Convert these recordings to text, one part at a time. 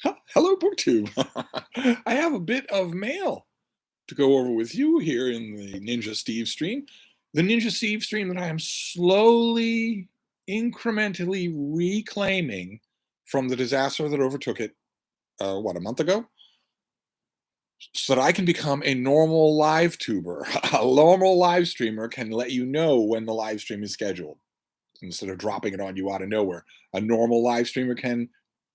Hello, BookTube. I have a bit of mail to go over with you here in the Ninja Steve stream. The Ninja Steve stream that I am slowly, incrementally reclaiming from the disaster that overtook it, a month ago? So that I can become a normal live tuber. A normal live streamer can let you know when the live stream is scheduled instead of dropping it on you out of nowhere. A normal live streamer can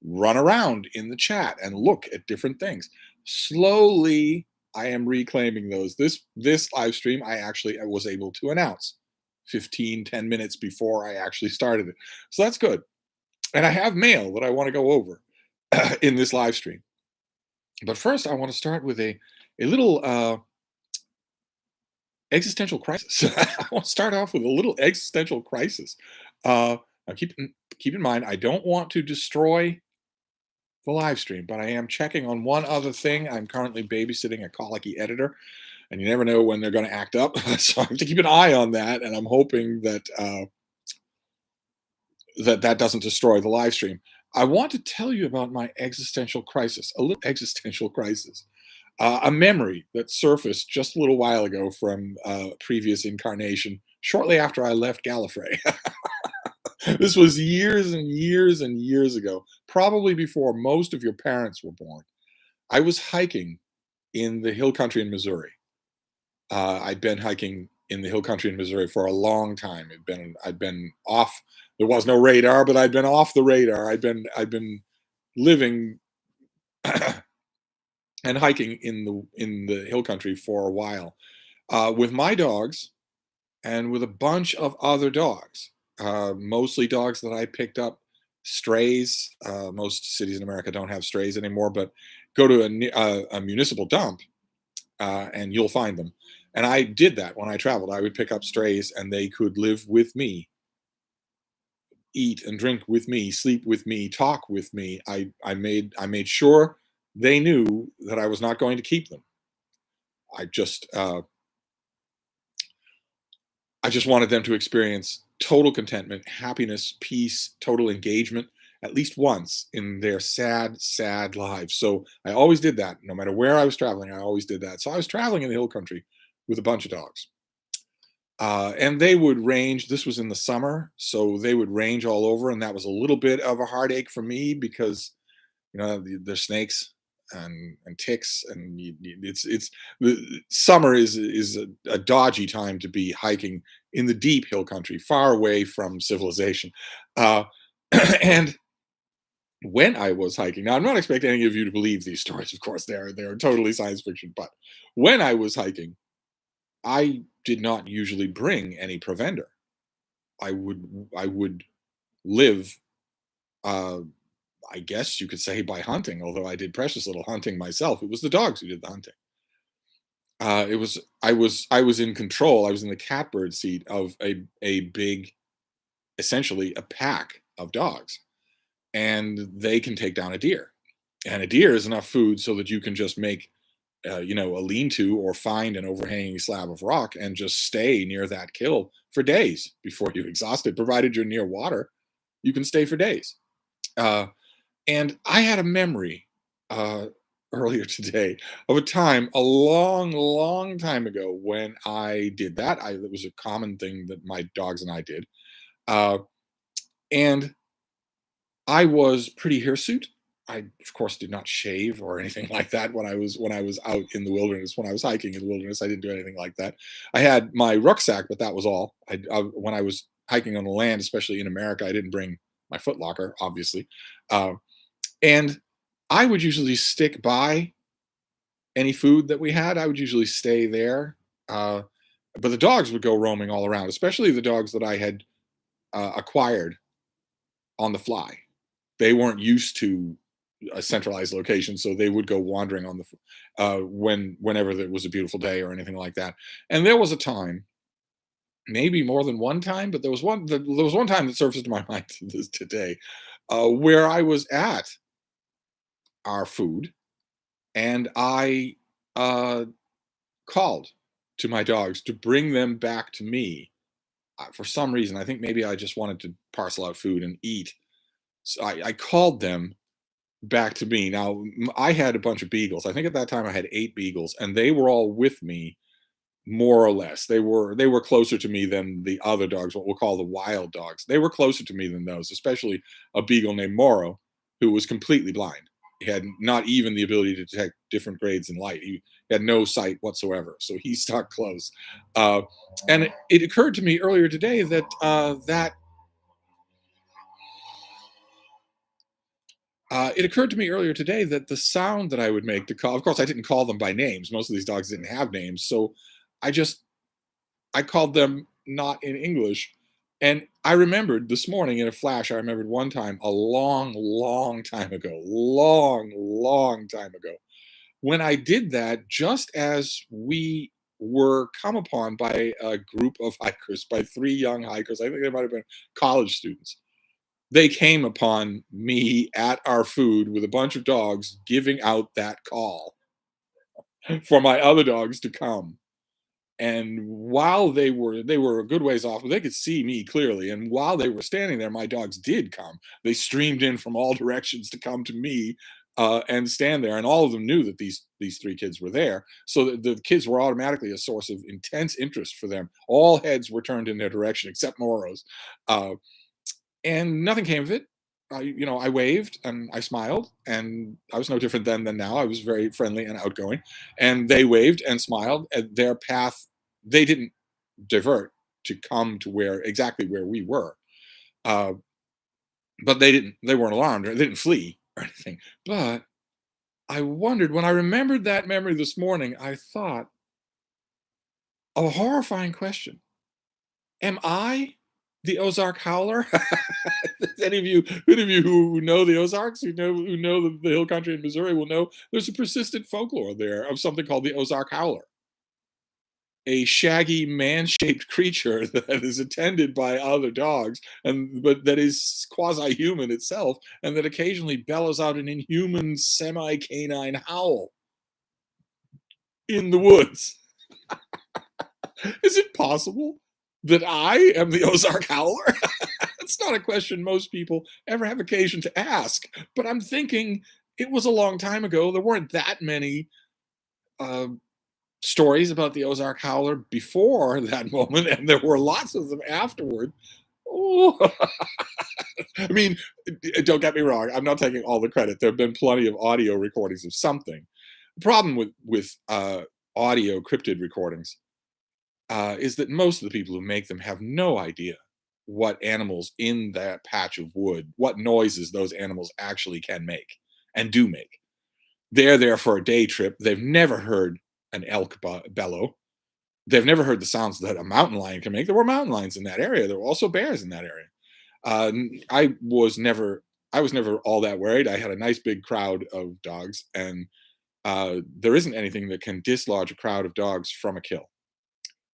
run around in the chat and look at different things. Slowly, I am reclaiming those. This live stream, I was able to announce 10 minutes before I actually started it. So that's good. And I have mail that I want to go over in this live stream. But first, I want to start with a little existential crisis. I want to start off with a little existential crisis. Now keep in mind, I don't want to destroy the live stream, but I am checking on one other thing. I'm currently babysitting a colicky editor, and you never know when they're going to act up. So I have to keep an eye on that, and I'm hoping that that doesn't destroy the live stream. I want to tell you about my existential crisis, a little existential crisis. A memory that surfaced just a little while ago from a previous incarnation, shortly after I left Gallifrey. This was years and years and years ago, probably before most of your parents were born. I was hiking in the hill country in Missouri. I'd been hiking in the hill country in Missouri for a long time. I'd been off. There was no radar, but I'd been off the radar. I'd been living and hiking in the hill country for a while with my dogs and with a bunch of other dogs, mostly dogs that I picked up, strays. Most cities in America don't have strays anymore, but go to a municipal dump and you'll find them. And I did that when I traveled. I would pick up strays and they could live with me, eat and drink with me, sleep with me, talk with me. I made sure they knew that I was not going to keep them. I just uh, I just wanted them to experience total contentment, happiness, peace, total engagement at least once in their sad, sad lives. So I always did that. No matter where I was traveling, I always did that. So I was traveling in the hill country with a bunch of dogs. And they would range, this was in the summer, so they would range all over. And that was a little bit of a heartache for me because there's snakes and ticks, and it's the summer is a dodgy time to be hiking in the deep hill country, far away from civilization. Uh, and when I was hiking, now I'm not expecting any of you to believe these stories. Of course, they are totally science fiction. But when I was hiking, I did not usually bring any provender. I would live. Uh, I guess you could say by hunting, although I did precious little hunting myself. It was the dogs who did the hunting. It was I was in control. I was in the catbird seat of a big, essentially a pack of dogs, and they can take down a deer. And a deer is enough food so that you can just make a lean-to or find an overhanging slab of rock and just stay near that kill for days before you exhaust it. Provided you're near water, you can stay for days. Uh, And I had a memory earlier today of a time a long, long time ago when I did that. It was a common thing that my dogs and I did. Uh, and I was pretty hirsute. I, of course, did not shave or anything like that when I was out in the wilderness. When I was hiking in the wilderness, I didn't do anything like that. I had my rucksack, but that was all. When I was hiking on the land, especially in America, I didn't bring my footlocker, obviously. Uh, and I would usually stick by any food that we had. I would usually stay there. Uh, but the dogs would go roaming all around, especially the dogs that I had acquired on the fly. They weren't used to a centralized location, so they would go wandering on whenever there was a beautiful day or anything like that. And there was a time, maybe more than one time, but there was one time that surfaced to my mind today, where I was at our food and I uh, called to my dogs to bring them back to me. For some reason, I think maybe I just wanted to parcel out food and eat. So I called them back to me. Now, I had a bunch of beagles. I think at that time I had 8 beagles, and they were all with me more or less. They were closer to me than the other dogs, what we'll call the wild dogs. They were closer to me than those, especially a beagle named Moro, who was completely blind. He had not even the ability to detect different grades in light. He had no sight whatsoever, so he stuck close. Uh, and it occurred to me earlier today that the sound that I would make to call. Of course, I didn't call them by names. Most of these dogs didn't have names, so I just I called them not in English. And I remembered this morning in a flash, I remembered one time a long, long time ago, when I did that just as we were come upon by a group of hikers, by 3 young hikers. I think they might have been college students. They came upon me at our food with a bunch of dogs giving out that call for my other dogs to come. And while they were a good ways off, but they could see me clearly. And while they were standing there, my dogs did come. They streamed in from all directions to come to me and stand there. And all of them knew that these 3 kids were there. So the kids were automatically a source of intense interest for them. All heads were turned in their direction except Moro's. Uh, and nothing came of it. I waved and I smiled, and I was no different then than now. I was very friendly and outgoing, and they waved and smiled. And their path, they didn't divert to come to where we were, uh, but they weren't alarmed or they didn't flee or anything. But I wondered when I remembered that memory this morning. I thought of a horrifying question: Am I the Ozark Howler? Any of you who know the Ozarks, who know the hill country in Missouri, will know there's a persistent folklore there of something called the Ozark Howler, a shaggy man-shaped creature that is attended by other dogs, and but that is quasi-human itself, and that occasionally bellows out an inhuman semi-canine howl in the woods. Is it possible that I am the Ozark Howler? It's not a question most people ever have occasion to ask, but I'm thinking it was a long time ago. There weren't that many uh, stories about the Ozark Howler before that moment, and there were lots of them afterward. Oh, I mean, don't get me wrong. I'm not taking all the credit. There have been plenty of audio recordings of something. The problem with audio cryptid recordings is that most of the people who make them have no idea what animals in that patch of wood, what noises those animals actually can make and do make. They're there for a day trip. They've never heard an elk bellow. They've never heard the sounds that a mountain lion can make. There were mountain lions in that area. There were also bears in that area. I was never all that worried. I had a nice big crowd of dogs, and there isn't anything that can dislodge a crowd of dogs from a kill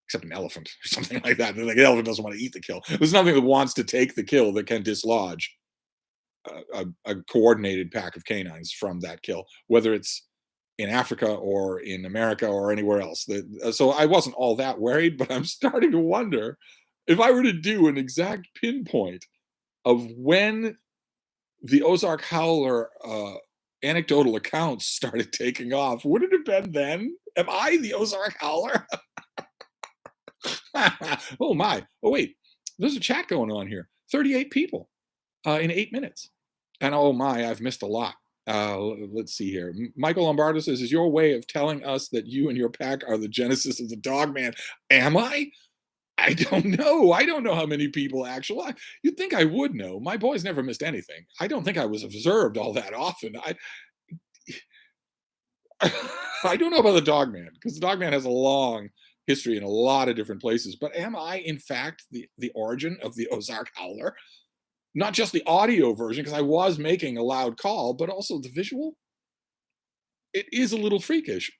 except an elephant or something like that. Like an elephant doesn't want to eat the kill. There's nothing that wants to take the kill that can dislodge a coordinated pack of canines from that kill, whether it's in Africa or in America or anywhere else. So I wasn't all that worried, but I'm starting to wonder if I were to do an exact pinpoint of when the Ozark Howler anecdotal accounts started taking off. Would it have been then? Am I the Ozark Howler? Oh my. Oh wait, there's a chat going on here. 38 people in 8 minutes. And oh my, I've missed a lot. Let's see here. Michael Lombardo says, "Is your way of telling us that you and your pack are the genesis of the dog man?" Am I? I don't know. I don't know how many people actually. You'd think I would know. My boys never missed anything. I don't think I was observed all that often. I don't know about the dog man because the dog man has a long history in a lot of different places. But am I, in fact, the origin of the Ozark Howler? Not just the audio version, because I was making a loud call, but also the visual. It is a little freakish.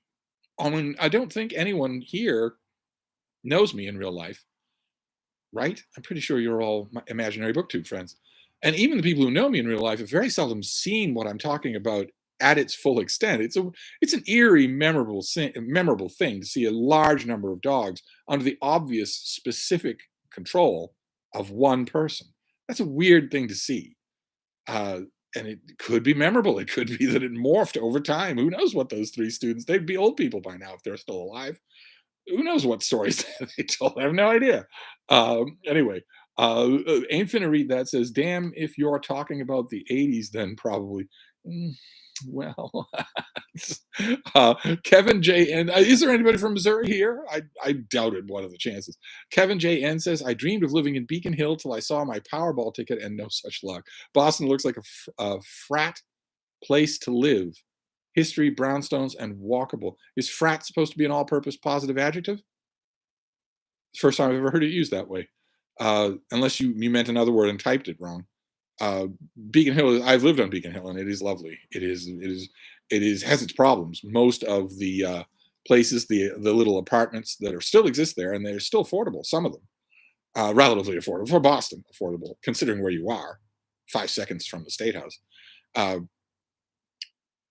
I mean, I don't think anyone here knows me in real life, right? I'm pretty sure you're all my imaginary booktube friends. And even the people who know me in real life have very seldom seen what I'm talking about at its full extent. It's an eerie, memorable thing to see a large number of dogs under the obvious, specific control of one person. That's a weird thing to see. Uh, And it could be memorable. It could be that it morphed over time. Who knows what those three students, they'd be old people by now if they're still alive. Who knows what stories they told? I have no idea. Anyway, Ain't Finna Read That says, damn, if you're talking about the 80s, then probably. Mm, well, uh, Kevin J.N. Is there anybody from Missouri here? I doubted. What are the chances? Kevin J.N. says, I dreamed of living in Beacon Hill till I saw my Powerball ticket and no such luck. Boston looks like a frat place to live. History, brownstones, and walkable. Is frat supposed to be an all-purpose positive adjective? First time I've ever heard it used that way. Unless you meant another word and typed it wrong. Uh, Beacon Hill. I've lived on Beacon Hill, and it is lovely. It is has its problems. Most of the places, the little apartments that are still exist there, and they're still affordable. Some of them, relatively affordable for Boston, affordable considering where you are, 5 seconds from the State House. Uh,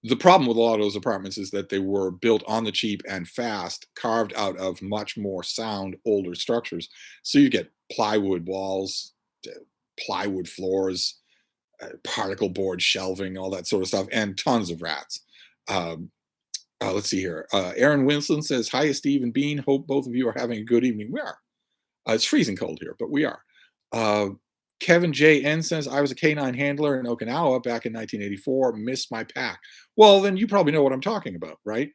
the problem with a lot of those apartments is that they were built on the cheap and fast, carved out of much more sound, older structures. So you get plywood walls, plywood floors, particle board shelving, all that sort of stuff, and tons of rats. Um, let's see here. Aaron Winston says, hi, Steve and Bean. Hope both of you are having a good evening. We are. It's freezing cold here, but we are. Uh, Kevin J.N. says, I was a canine handler in Okinawa back in 1984. Missed my pack. Well, then you probably know what I'm talking about, right?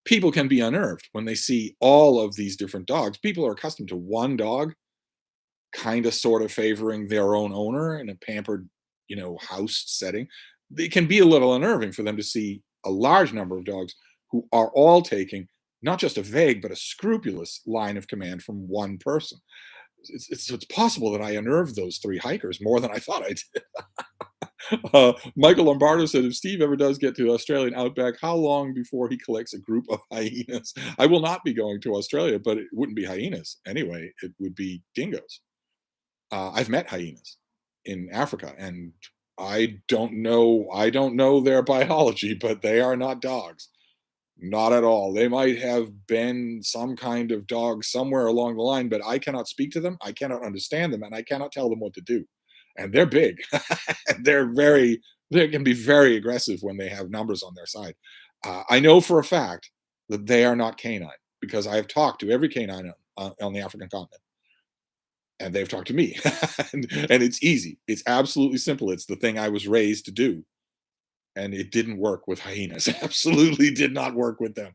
People can be unnerved when they see all of these different dogs. People are accustomed to one dog, kind of sort of favoring their own owner in a pampered, house setting. It can be a little unnerving for them to see a large number of dogs who are all taking not just a vague, but a scrupulous line of command from one person. It's possible that I unnerved those three hikers more than I thought I did. Michael Lombardo said, if Steve ever does get to Australian outback, how long before he collects a group of hyenas? I will not be going to Australia, but it wouldn't be hyenas anyway. It would be dingoes. I've met hyenas in Africa, and I don't know their biology, but they are not dogs. Not at all. They might have been some kind of dog somewhere along the line, but I cannot speak to them. I cannot understand them, and I cannot tell them what to do. And they're big. They can be very aggressive when they have numbers on their side. I know for a fact that they are not canine because I have talked to every canine on the African continent, and they've talked to me. And it's easy. It's absolutely simple. It's the thing I was raised to do, and it didn't work with hyenas. Absolutely did not work with them.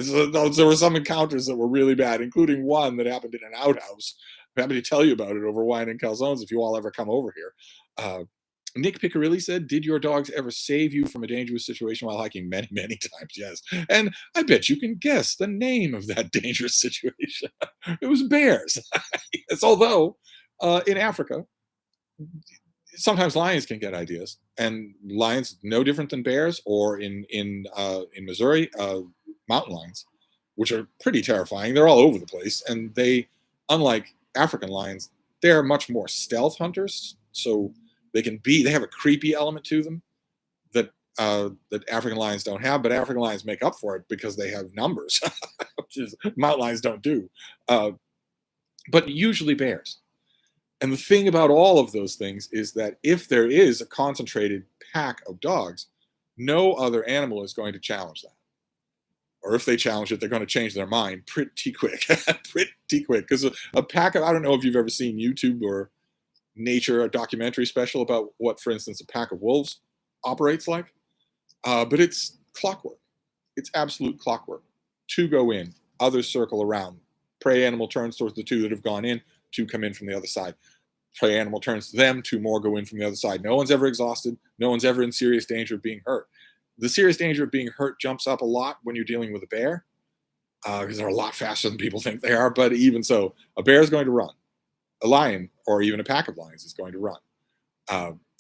So there were some encounters that were really bad, including one that happened in an outhouse. I'm happy to tell you about it over wine and calzones if you all ever come over here. Uh, Nick Piccarilli said, did your dogs ever save you from a dangerous situation while hiking? Many, many times, yes. And I bet you can guess the name of that dangerous situation. It was bears. Yes, although in Africa, sometimes lions can get ideas, and lions no different than bears, or in Missouri, mountain lions, which are pretty terrifying. They're all over the place, and they, unlike African lions, they're much more stealth hunters. So they have a creepy element to them that African lions don't have, but African lions make up for it because they have numbers, which is mountain lions don't do. Uh, but usually bears. And the thing about all of those things is that if there is a concentrated pack of dogs, no other animal is going to challenge that. Or if they challenge it, they're going to change their mind pretty quick, pretty quick. Because a pack of, I don't know if you've ever seen YouTube or Nature, a documentary special about what, for instance, a pack of wolves operates like. But it's clockwork. It's absolute clockwork. Two go in, others circle around. Prey animal turns towards the two that have gone in, two come in from the other side. Prey animal turns to them, two more go in from the other side. No one's ever exhausted. No one's ever in serious danger of being hurt. The serious danger of being hurt jumps up a lot when you're dealing with a bear because they're a lot faster than people think they are. But even so, a bear is going to run. A lion or even a pack of lions is going to run.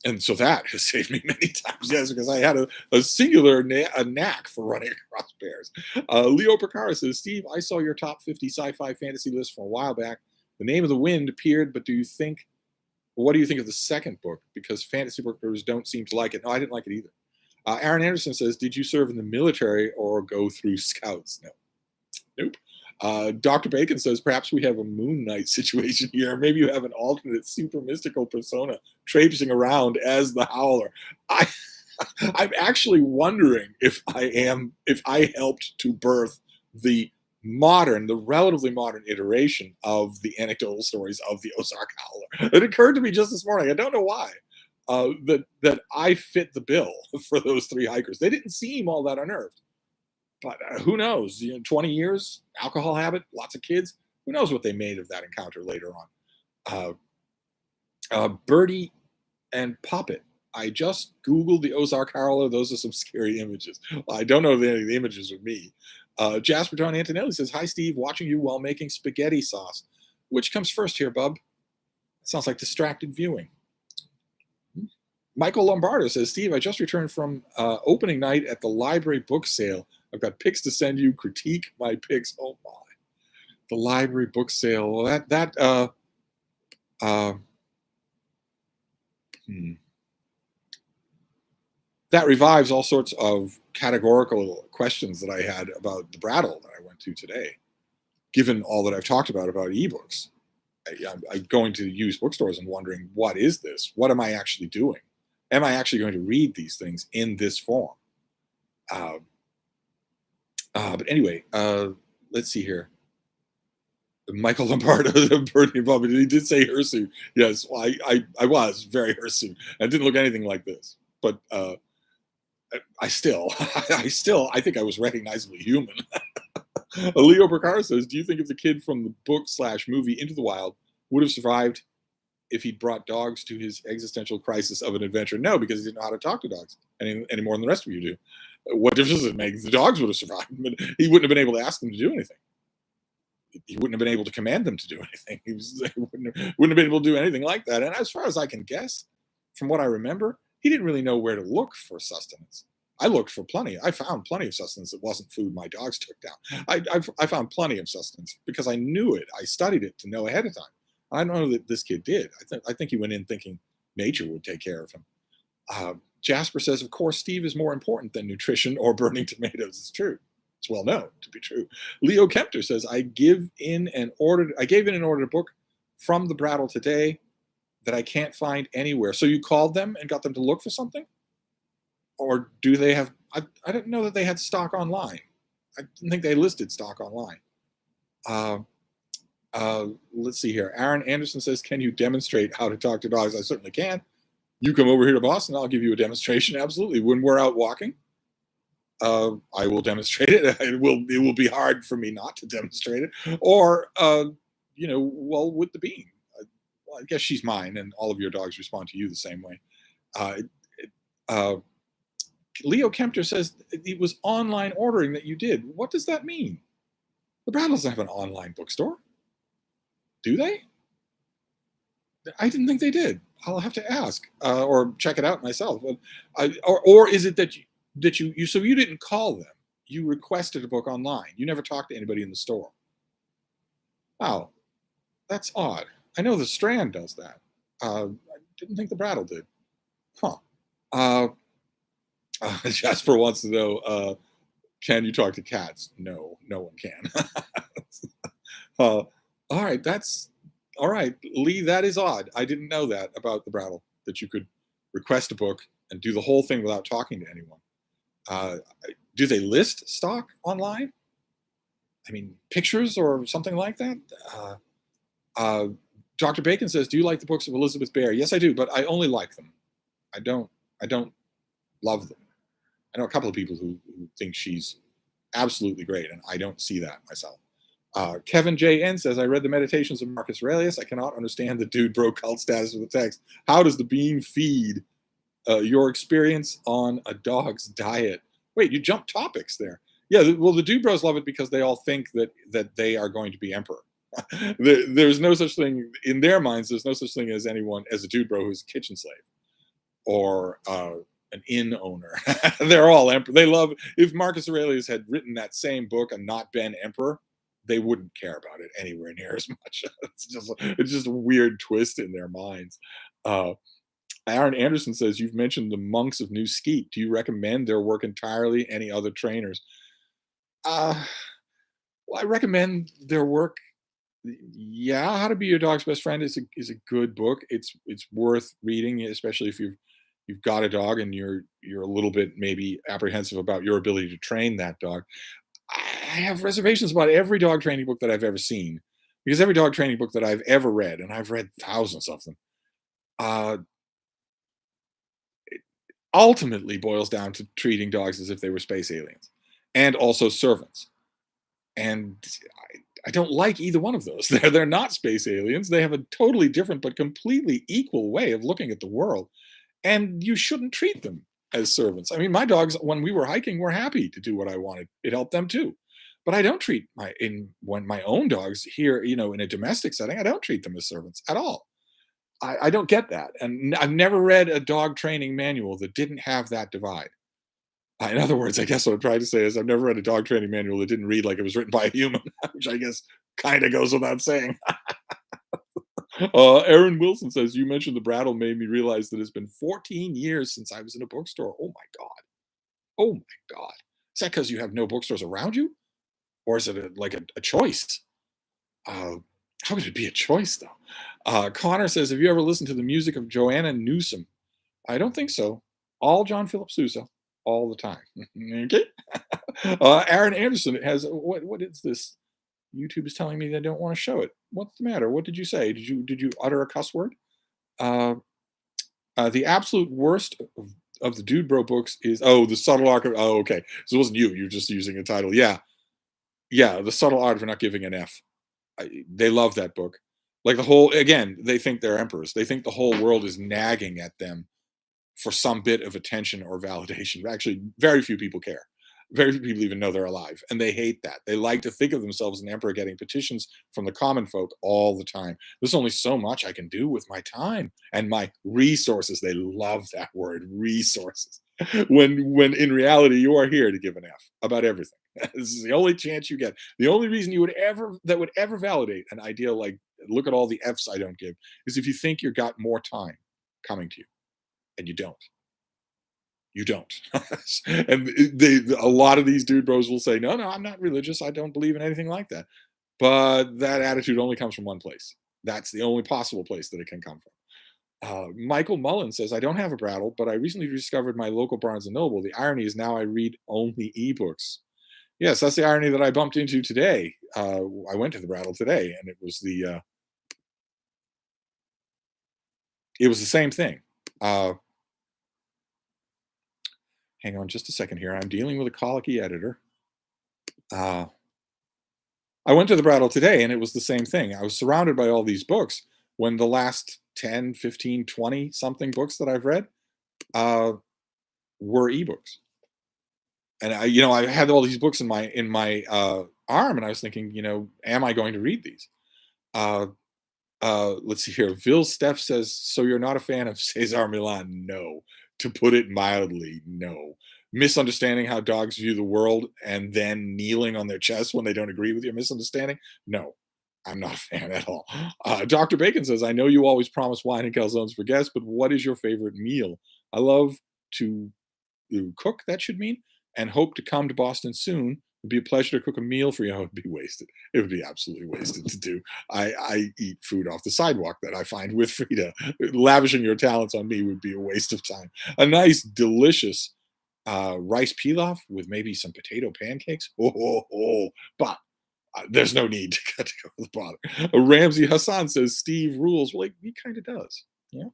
And so that has saved me many times, yes, because I had a singular a knack for running across bears. Leo Percara says, Steve, I saw your top 50 sci-fi fantasy list from a while back. The Name of the Wind appeared, but what do you think of the second book? Because fantasy bookers don't seem to like it. No, I didn't like it either. Aaron Anderson says, did you serve in the military or go through scouts? No. Nope. Dr. Bacon says perhaps we have a Moon Knight situation here. Maybe you have an alternate super mystical persona traipsing around as the Howler. I, I'm actually wondering if I helped to birth the relatively modern iteration of the anecdotal stories of the Ozark Howler. It occurred to me just this morning. I don't know why. That I fit the bill for those three hikers. They didn't seem all that unnerved. But who knows? 20 years, alcohol habit, lots of kids. Who knows what they made of that encounter later on? Birdie and Poppet. I just Googled the Ozark Howler. Those are some scary images. Well, I don't know if any of the images are me. Jasper John Antonelli says, "Hi, Steve. Watching you while making spaghetti sauce. Which comes first here, bub? Sounds like distracted viewing." Michael Lombardo says, "Steve, I just returned from opening night at the library book sale. I've got pics to send you. Critique my pics." Oh my, the library book sale. Well, uh, hmm. that revives all sorts of categorical questions that I had about the Brattle that I went to today. Given all that I've talked about ebooks, I'm going to used bookstores and wondering, what is this? What am I actually doing? Am I actually going to read these things in this form? Uh, but anyway, let's see here. Michael Lombardo, Bernie Bobby, he did say hirsute. Yes, well, I was very hirsute. I didn't look anything like this, but I still, I think I was recognizably human. Leo Burkar says, "Do you think if the kid from the book slash movie Into the Wild would have survived if he'd brought dogs to his existential crisis of an adventure?" No, because he didn't know how to talk to dogs any more than the rest of you do. What difference does it make? The dogs would have survived, but he wouldn't have been able to ask them to do anything. He wouldn't have been able to command them to do anything. He wouldn't have been able to do anything like that. And as far as I can guess, from what I remember, he didn't really know where to look for sustenance. I looked for plenty. I found plenty of sustenance that wasn't food my dogs took down. I found plenty of sustenance because I knew it. I studied it to know ahead of time. I know that this kid did. I think he went in thinking nature would take care of him. Jasper says, "Of course, Steve is more important than nutrition or burning tomatoes." It's true. It's well known to be true. Leo Kempter says, I gave in and ordered a book from the Brattle today that I can't find anywhere." So you called them and got them to look for something? Or do they have, I didn't know that they had stock online. I didn't think they listed stock online. Uh, let's see here. Aaron Anderson says, "Can you demonstrate how to talk to dogs?" I certainly can. You come over here to Boston, I'll give you a demonstration. Absolutely. When we're out walking, I will demonstrate it. It will be hard for me not to demonstrate it. Or well, with the bean. Well, I guess she's mine, and all of your dogs respond to you the same way. Uh, uh, Leo Kempter says it was online ordering that you did. What does that mean? The Brad doesn't have an online bookstore, do they? I didn't think they did. I'll have to ask or check it out myself. But or is it that you so you didn't call them? You requested a book online. You never talked to anybody in the store. Wow, that's odd. I know the Strand does that. I didn't think the Brattle did. Huh. Uh, Jasper wants to know, can you talk to cats? No, no one can. All right, that's all right, Lee. That is odd. I didn't know that about the Brattle, that you could request a book and do the whole thing without talking to anyone. Uh, do they list stock online? I mean, pictures or something like that? Uh, uh, Dr. Bacon says, "Do you like the books of Elizabeth Bear?" Yes, I do, but I only like them. I don't. I don't love them. I know a couple of people who think she's absolutely great, and I don't see that myself. Kevin J.N. says, "I read the Meditations of Marcus Aurelius. I cannot understand the dude bro cult status of the text. How does the bean feed your experience on a dog's diet?" Wait, you jumped topics there. Yeah, well, the dude bros love it because they all think that they are going to be emperor. There's no such thing in their minds. There's no such thing as anyone as a dude bro who's a kitchen slave or an inn owner. They're all emperor. They love, if Marcus Aurelius had written that same book and not been emperor, they wouldn't care about it anywhere near as much. It's just a weird twist in their minds. Uh, Aaron Anderson says, "You've mentioned the monks of New Skeet. Do you recommend their work entirely? Any other trainers?" Uh, Well, I recommend their work. Yeah, How to Be Your Dog's Best Friend is a good book. It's worth reading, especially if you've got a dog and you're a little bit maybe apprehensive about your ability to train that dog. I have reservations about every dog training book that I've ever seen, because every dog training book that I've ever read, and I've read thousands of them, uh, ultimately boils down to treating dogs as if they were space aliens and also servants. And I don't like either one of those. They're not space aliens. They have a totally different but completely equal way of looking at the world, and you shouldn't treat them as servants. I mean, my dogs, when we were hiking, were happy to do what I wanted. It helped them too. But I don't treat my in when my own dogs here, in a domestic setting, I don't treat them as servants at all. I don't get that, and I've never read a dog training manual that didn't have that divide. In other words, I guess what I'm trying to say is I've never read a dog training manual that didn't read like it was written by a human, which I guess kind of goes without saying. Aaron Wilson says, "You mentioned the Brattle made me realize that it's been 14 years since I was in a bookstore. Oh my God. Oh my God. Is that because you have no bookstores around you? Or is it like a choice? Uh, how could it be a choice, though?" Connor says, "Have you ever listened to the music of Joanna Newsom?" I don't think so. All John Philip Sousa, all the time. Okay. Aaron Anderson has what is this? YouTube is telling me they don't want to show it. What's the matter? What did you say? Did you utter a cuss word? Uh, the absolute worst of the Dude Bro books is the subtle art of. Oh, okay. So it wasn't you. You're just using a title. Yeah, yeah. The subtle art of not giving an F. They love that book. Like the whole again, they think they're emperors. They think the whole world is nagging at them for some bit of attention or validation. Actually, very few people care. Very few people even know they're alive, and they hate that. They like to think of themselves as an emperor getting petitions from the common folk all the time. There's only so much I can do with my time and my resources. They love that word, resources. When in reality you are here to give an F about everything. This is the only chance you get. The only reason you would ever validate an idea like look at all the Fs I don't give is if you think you've got more time coming to you, and you don't. You don't. And a lot of these dude bros will say, "No, no, I'm not religious. I don't believe in anything like that." But that attitude only comes from one place. That's the only possible place that it can come from. Michael Mullen says, "I don't have a Brattle, but I recently discovered my local Barnes and Noble. The irony is now I read only ebooks." Yes, that's the irony that I bumped into today. I went to the Brattle today, and it was the same thing. Uh, Hang on just a second here. I'm dealing with a colicky editor. Uh, I went to the Brattle today and it was the same thing. I was surrounded by all these books when the last 10, 15, 20 something books that I've read uh, were ebooks. And I had all these books in my arm, and I was thinking, am I going to read these? Uh, let's see here. Vil Steph says, "So you're not a fan of Cesar Milan?" No, to put it mildly, no. Misunderstanding how dogs view the world and then kneeling on their chest when they don't agree with your misunderstanding? No, I'm not a fan at all. Dr. Bacon says, "I know you always promise wine and calzones for guests, but what is your favorite meal? I love to cook, that should mean, and hope to come to Boston soon. It'd be a pleasure to cook a meal for you." Oh, it'd be wasted. It would be absolutely wasted to do. I eat food off the sidewalk that I find with Frida. Lavishing your talents on me would be a waste of time. A nice, delicious rice pilaf with maybe some potato pancakes. But there's no need to go to the bother. Ramsey Hassan says Steve rules. Well, he kind of does. Yeah.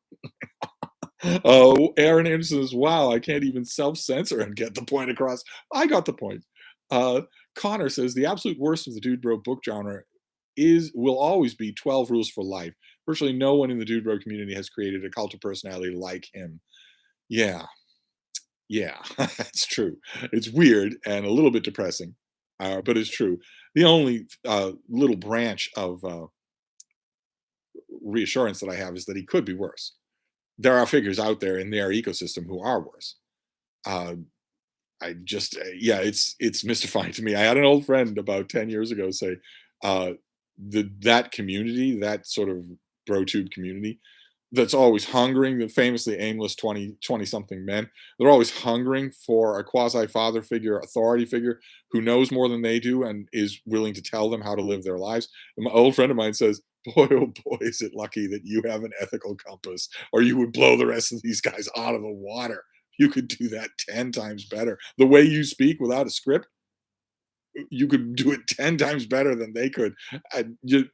Aaron Anderson says, "Wow, I can't even self-censor and get the point across." I got the point. Uh, Connor says, "The absolute worst of the Dude Bro book genre will always be 12 Rules for Life. Virtually no one in the Dude Bro community has created a cult of personality like him." Yeah, yeah, that's true. It's weird and a little bit depressing, but it's true. The only little branch of reassurance that I have is that he could be worse. There are figures out there in their ecosystem who are worse. Uh, I just, yeah, it's mystifying to me. I had an old friend about 10 years ago say, uh, that community, that sort of bro tube community, that's always hungering, the famously aimless 20 something men. They're always hungering for a quasi father figure, authority figure who knows more than they do and is willing to tell them how to live their lives. And my old friend of mine says, boy, oh boy, is it lucky that you have an ethical compass, or you would blow the rest of these guys out of the water. You could do that 10 times better. The way you speak without a script, you could do it 10 times better than they could. You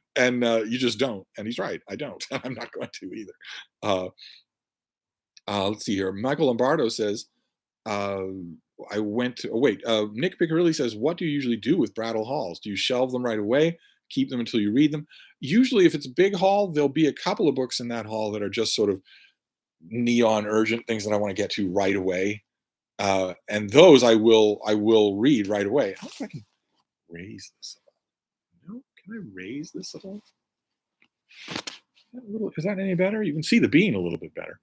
just don't. And he's right. I don't. I'm not going to either. Uh, let's see here. Michael Lombardo says, uh, I went to, oh, wait. Nick Piccarilli says, what do you usually do with Brattle Halls? Do you shelve them right away? Keep them until you read them? Usually, if it's a big haul, there'll be a couple of books in that haul that are just sort of neon urgent things that I want to get to right away. And those I will read right away. I don't know if I can raise this. No, can I raise this at all? Is that any better? You can see the bean a little bit better.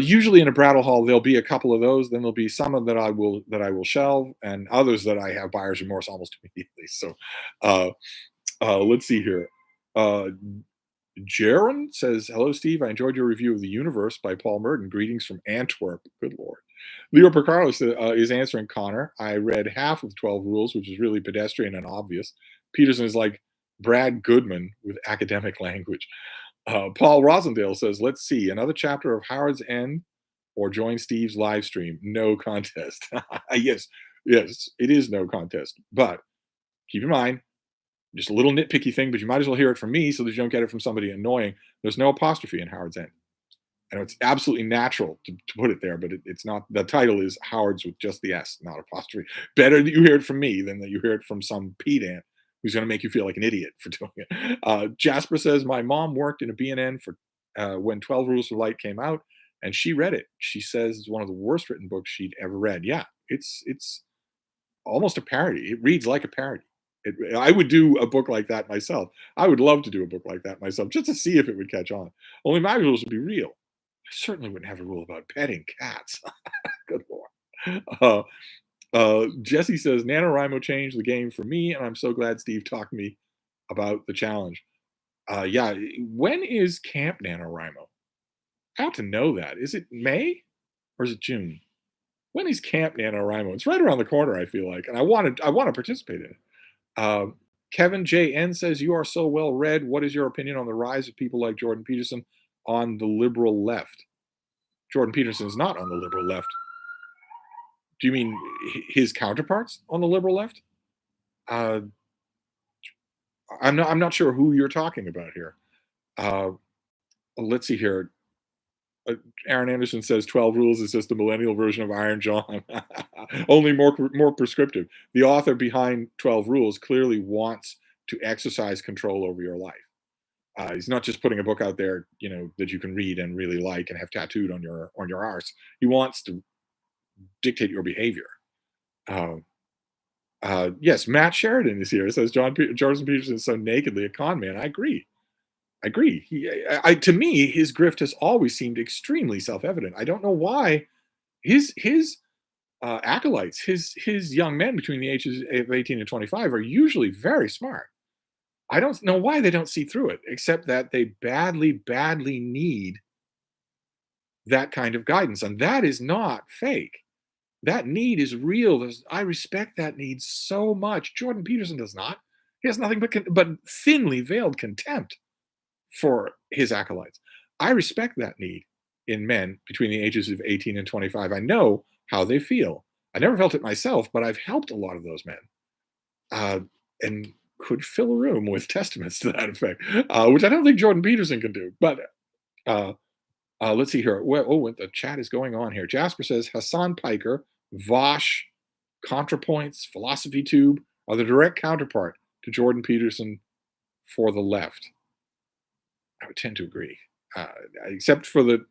Usually in a Brattle Hall, there'll be a couple of those. Then there'll be some of that I will shelve, and others that I have buyer's remorse almost immediately. So, uh, let's see here. Uh, Jaron says, "Hello, Steve. I enjoyed your review of The Universe by Paul Merton. Greetings from Antwerp." Good lord. Leo Picaro is answering Connor. I read half of 12 Rules, which is really pedestrian and obvious. Peterson is like Brad Goodman with academic language. Paul Rosendale says, let's see, another chapter of Howard's End or join Steve's live stream. No contest. Yes, yes, it is no contest. But keep in mind, just a little nitpicky thing, but you might as well hear it from me so that you don't get it from somebody annoying. There's no apostrophe in Howard's End. And it's absolutely natural to put it there, but it's not. The title is Howard's with just the S, not apostrophe. Better that you hear it from me than that you hear it from some pedant who's going to make you feel like an idiot for doing it. Jasper says, my mom worked in a B&N for when 12 Rules for Light came out, and she read it. She says it's one of the worst written books she'd ever read. Yeah, it's almost a parody. It reads like a parody. I would do a book like that myself. I would love to do a book like that myself just to see if it would catch on. Only my rules would be real. I certainly wouldn't have a rule about petting cats. Good lord. Jesse says, NaNoWriMo changed the game for me, and I'm so glad Steve talked to me about the challenge. Yeah, when is Camp NaNoWriMo? I ought to know that. Is it May or is it June? When is Camp NaNoWriMo? It's right around the corner, I feel like, and I want to participate in it. Kevin J.N. says, you are so well read. What is your opinion on the rise of people like Jordan Peterson on the liberal left? Jordan Peterson is not on the liberal left. Do you mean his counterparts on the liberal left? Uh, I'm not sure who you're talking about here. Uh, let's see here. Aaron Anderson says 12 Rules is just a millennial version of Iron John, only more prescriptive. The author behind 12 Rules clearly wants to exercise control over your life. He's not just putting a book out there, that you can read and really like and have tattooed on your arse. He wants to dictate your behavior. Yes, Matt Sheridan is here. It says Jordan Peterson is so nakedly a con man. I agree. To me, his grift has always seemed extremely self-evident. I don't know why his acolytes, his young men between the ages of 18 and 25, are usually very smart. I don't know why they don't see through it, except that they badly, badly need that kind of guidance, and that is not fake. That need is real. I respect that need so much. Jordan Peterson does not. He has nothing but thinly veiled contempt for his acolytes. I respect that need in men between the ages of 18 and 25. I know how they feel. I never felt it myself, but I've helped a lot of those men, and could fill a room with testaments to that effect, which I don't think Jordan Peterson can do. But uh, let's see here. The chat is going on here. Jasper says Hassan Piker, Vosh, ContraPoints, Philosophy Tube are the direct counterpart to Jordan Peterson for the left. I would tend to agree, except for the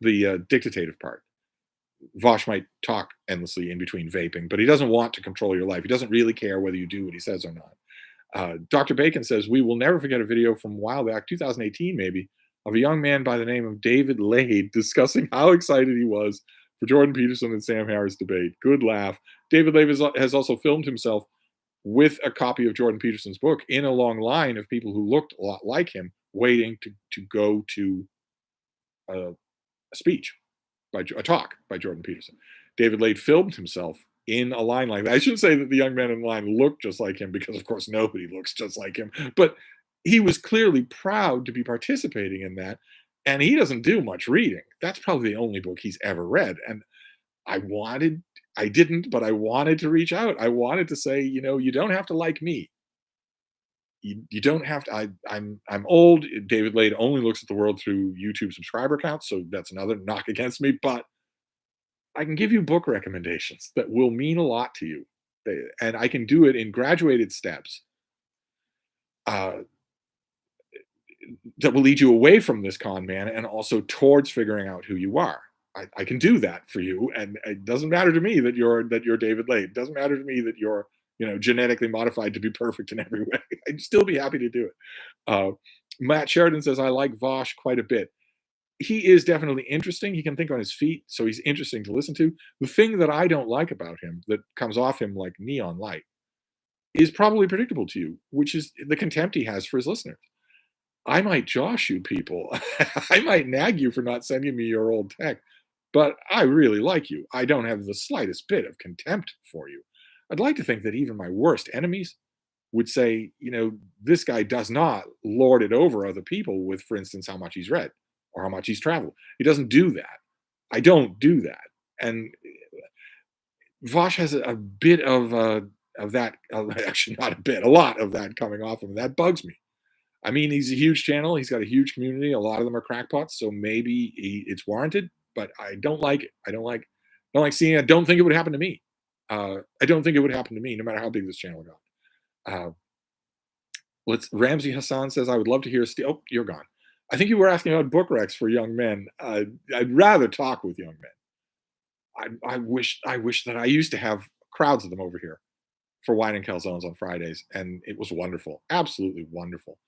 dictative part. Vosh might talk endlessly in between vaping, but he doesn't want to control your life. He doesn't really care whether you do what he says or not. Dr. Bacon says, we will never forget a video from a while back, 2018 maybe, of a young man by the name of David Lade discussing how excited he was for Jordan Peterson and Sam Harris debate. Good laugh. David Lade has also filmed himself with a copy of Jordan Peterson's book in a long line of people who looked a lot like him, waiting to go to a speech a talk by Jordan Peterson. David Lade filmed himself in a line like that. I shouldn't say that the young men in the line looked just like him because, of course, nobody looks just like him. But he was clearly proud to be participating in that. And he doesn't do much reading. That's probably the only book he's ever read. And I wanted, I didn't, but I wanted to reach out. I wanted to say, you don't have to like me. You don't have to. I'm old. David Lade only looks at the world through YouTube subscriber counts, so that's another knock against me. But I can give you book recommendations that will mean a lot to you, and I can do it in graduated steps uh, that will lead you away from this con man and also towards figuring out who you are. I can do that for you, and it doesn't matter to me that you're David Lade. It doesn't matter to me that you're genetically modified to be perfect in every way. I'd still be happy to do it. Uh, Matt Sheridan says I like Vosh quite a bit. He is definitely interesting. He can think on his feet, so he's interesting to listen to. The thing that I don't like about him, that comes off him like neon light, is probably predictable to you, which is the contempt he has for his listeners. I might josh you people. I might nag you for not sending me your old tech, but I really like you. I don't have the slightest bit of contempt for you. I'd like to think that even my worst enemies would say, this guy does not lord it over other people with, for instance, how much he's read or how much he's traveled. He doesn't do that. I don't do that. And Vosh has a bit of that, actually not a bit, a lot of that coming off him. That bugs me. I mean, he's a huge channel. He's got a huge community. A lot of them are crackpots, so maybe it's warranted. But I don't like it. I don't like seeing it. I don't think it would happen to me. I don't think it would happen to me, no matter how big this channel got. Ramsey Hassan says, I would love to hear. Oh, you're gone. I think you were asking about book recs for young men. I'd rather talk with young men. I wish that I used to have crowds of them over here for wine and calzones on Fridays, and it was wonderful, absolutely wonderful.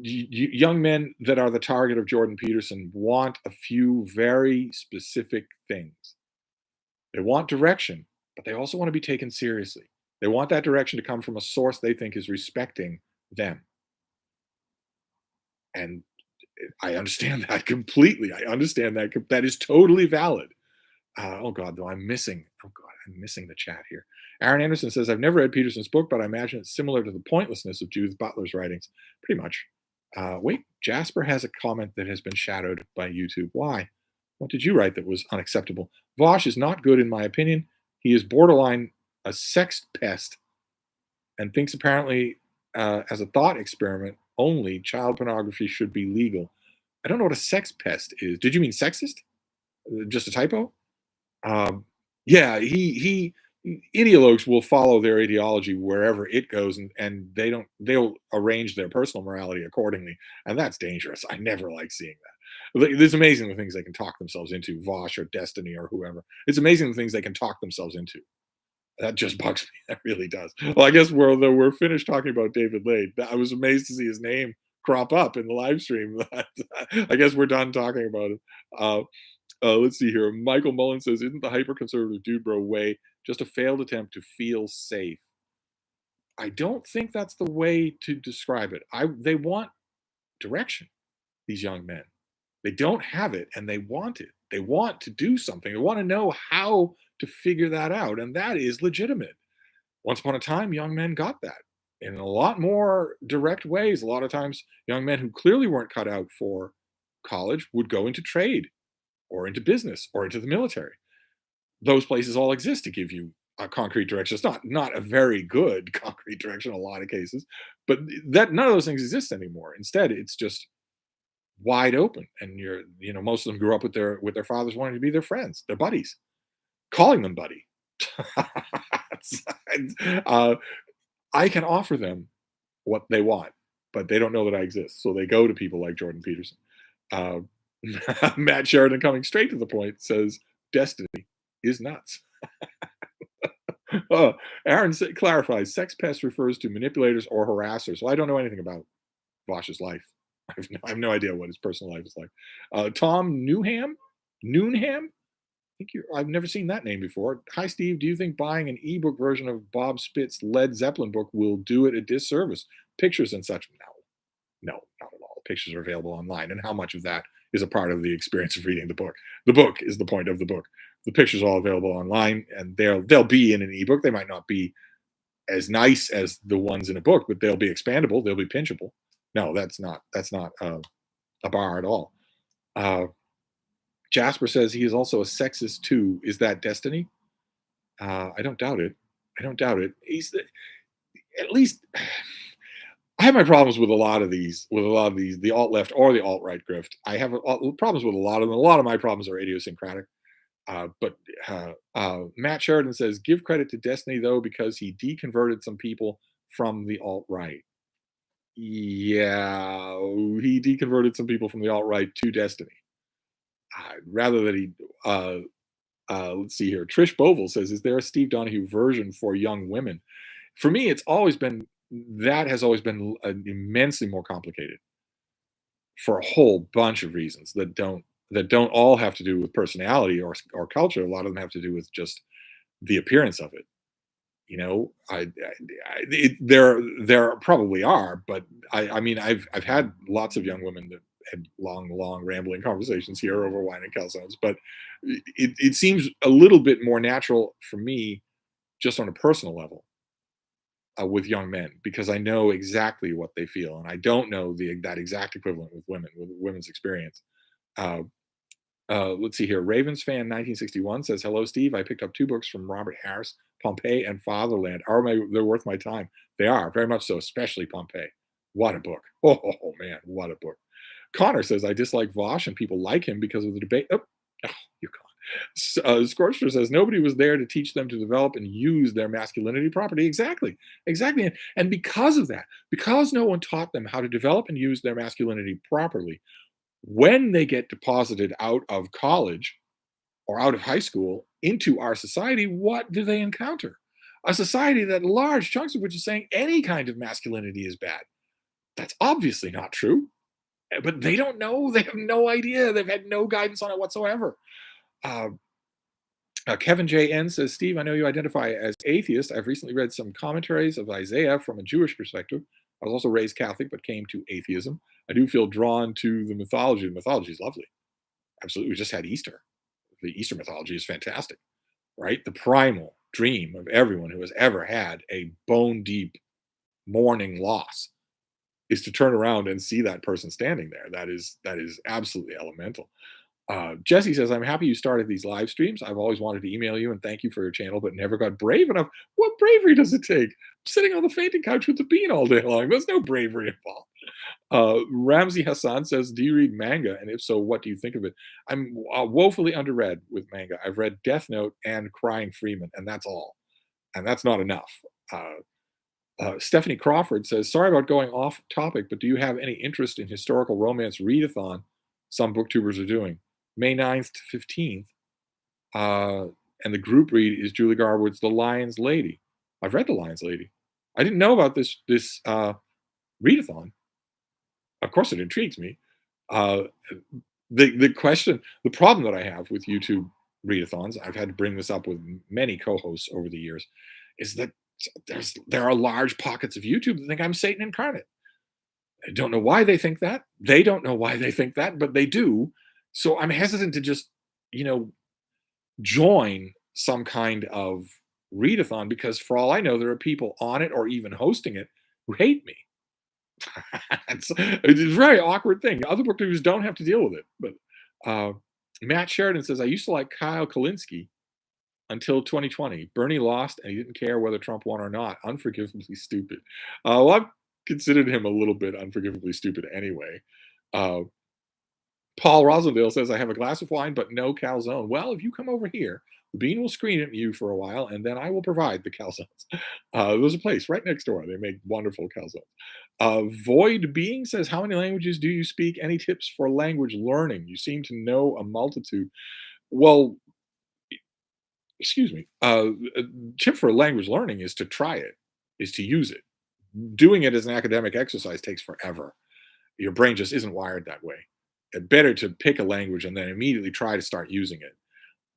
Young men that are the target of Jordan Peterson want a few very specific things. They want direction, but they also want to be taken seriously. They want that direction to come from a source they think is respecting them. And I understand that completely. I understand that. That is totally valid. Oh God, though I'm missing. Oh God, I'm missing the chat here. Aaron Anderson says, I've never read Peterson's book, but I imagine it's similar to the pointlessness of Judith Butler's writings. Pretty much. Wait, Jasper has a comment that has been shadowed by YouTube. Why? What did you write that was unacceptable? Vosh is not good, in my opinion. He is borderline a sex pest and thinks apparently as a thought experiment only child pornography should be legal. I don't know what a sex pest is. Did you mean sexist? Just a typo? Yeah, he ideologues will follow their ideology wherever it goes, and they'll arrange their personal morality accordingly, and that's dangerous. I never like seeing that. It's amazing the things they can talk themselves into, Vosh or Destiny or whoever. It's amazing the things they can talk themselves into. That just bugs me. That really does. Well, I guess we're finished talking about David Lade. I was amazed to see his name crop up in the live stream. I guess we're done talking about it. Let's see here. Michael Mullen says, isn't the hyper-conservative dude bro way just a failed attempt to feel safe? I don't think that's the way to describe it. They want direction, these young men. They don't have it, and they want it. They want to do something. They want to know how to figure that out, and that is legitimate. Once upon a time, young men got that in a lot more direct ways. A lot of times, young men who clearly weren't cut out for college would go into trade or into business or into the military. Those places all exist to give you a concrete direction. It's not a very good concrete direction in a lot of cases, but that none of those things exist anymore. Instead, it's just wide open, and most of them grew up with their fathers wanting to be their friends, their buddies, calling them buddy. uh, I can offer them what they want, but they don't know that I exist, so they go to people like Jordan Peterson. Uh, Matt Sheridan, coming straight to the point, says Destiny is nuts. Aaron clarifies, sex pest refers to manipulators or harassers. Well, I don't know anything about Vosh's life. I have no idea what his personal life is like. Tom Noonham? I've never seen that name before. Hi, Steve. Do you think buying an ebook version of Bob Spitz's Led Zeppelin book will do it a disservice? Pictures and such? No, not at all. Pictures are available online, and how much of that is a part of the experience of reading the book. The book is the point of the book. The pictures are all available online, and they'll be in an ebook. They might not be as nice as the ones in a book, but they'll be expandable. They'll be pinchable. No, that's not a bar at all. Uh, Jasper says he is also a sexist too. Is that destiny? I don't doubt it. I don't doubt it. At least I have my problems with a lot of these, the alt left or the alt right grift. I have problems with a lot of them. A lot of my problems are idiosyncratic. But Matt Sheridan says, give credit to Destiny though, because he deconverted some people from the alt right. Yeah, he deconverted some people from the alt right to Destiny. Rather that he, let's see here. Trish Bovell says, is there a Steve Donahue version for young women? For me, it's always been that has always been immensely more complicated for a whole bunch of reasons that don't all have to do with personality or culture. A lot of them have to do with just the appearance of it. There probably are, but I mean, I've had lots of young women that had long, rambling conversations here over wine and calzones, but it seems a little bit more natural for me, just on a personal level, with young men, because I know exactly what they feel, and I don't know that exact equivalent with women, with women's experience. Uh, let's see here. Ravens fan 1961 says, "Hello, Steve. I picked up two books from Robert Harris, Pompeii and Fatherland. They're worth my time. They are very much so, especially Pompeii. What a book! Man, what a book." Connor says, "I dislike Vosh, and people like him because of the debate." Oh, you're gone. Scorcher says, "Nobody was there to teach them to develop and use their masculinity properly." Exactly, exactly. And because of that, because no one taught them how to develop and use their masculinity properly, when they get deposited out of college or out of high school into our society, what do they encounter? A society that large chunks of which is saying any kind of masculinity is bad. That's obviously not true, but they don't know. They have no idea. They've had no guidance on it whatsoever. Uh, Kevin J.N. says, Steve, I know you identify as atheist. I've recently read some commentaries of Isaiah from a Jewish perspective. I was also raised Catholic, but came to atheism. I do feel drawn to the mythology. The mythology is lovely. Absolutely. We just had Easter. The Easter mythology is fantastic, right? The primal dream of everyone who has ever had a bone deep mourning loss is to turn around and see that person standing there. That is absolutely elemental. Jesse says, I'm happy you started these live streams. I've always wanted to email you and thank you for your channel, but never got brave enough. What bravery does it take? I'm sitting on the fainting couch with the bean all day long. There's no bravery involved. Ramsey Hassan says, do you read manga? And if so, what do you think of it? I'm woefully underread with manga. I've read Death Note and Crying Freeman, and that's all. And that's not enough. Stephanie Crawford says, sorry about going off topic, but do you have any interest in historical romance readathon some booktubers are doing? May 9th to 15th. And the group read is Julie Garwood's The Lion's Lady. I've read The Lion's Lady. I didn't know about this readathon. Of course, it intrigues me. Uh, the problem that I have with YouTube readathons, I've had to bring this up with many co-hosts over the years, is that there are large pockets of YouTube that think I'm Satan incarnate. I don't know why they think that. They don't know why they think that, but they do. So I'm hesitant to just, you know, join some kind of readathon, because for all I know, there are people on it or even hosting it who hate me. It's a very awkward thing. Other booktubers don't have to deal with it. But Matt Sheridan says, I used to like Kyle Kalinske until 2020. Bernie lost and he didn't care whether Trump won or not. Unforgivably stupid. Well, I've considered him a little bit unforgivably stupid anyway. Uh, Paul Rosendale says, I have a glass of wine, but no calzone. Well, if you come over here, the bean will scream at you for a while, and then I will provide the calzones. There's a place right next door. They make wonderful calzones. Void Being says, how many languages do you speak? Any tips for language learning? You seem to know a multitude. Well, excuse me. Tip for language learning is to try it, is to use it. Doing it as an academic exercise takes forever. Your brain just isn't wired that way. Better to pick a language and then immediately try to start using it.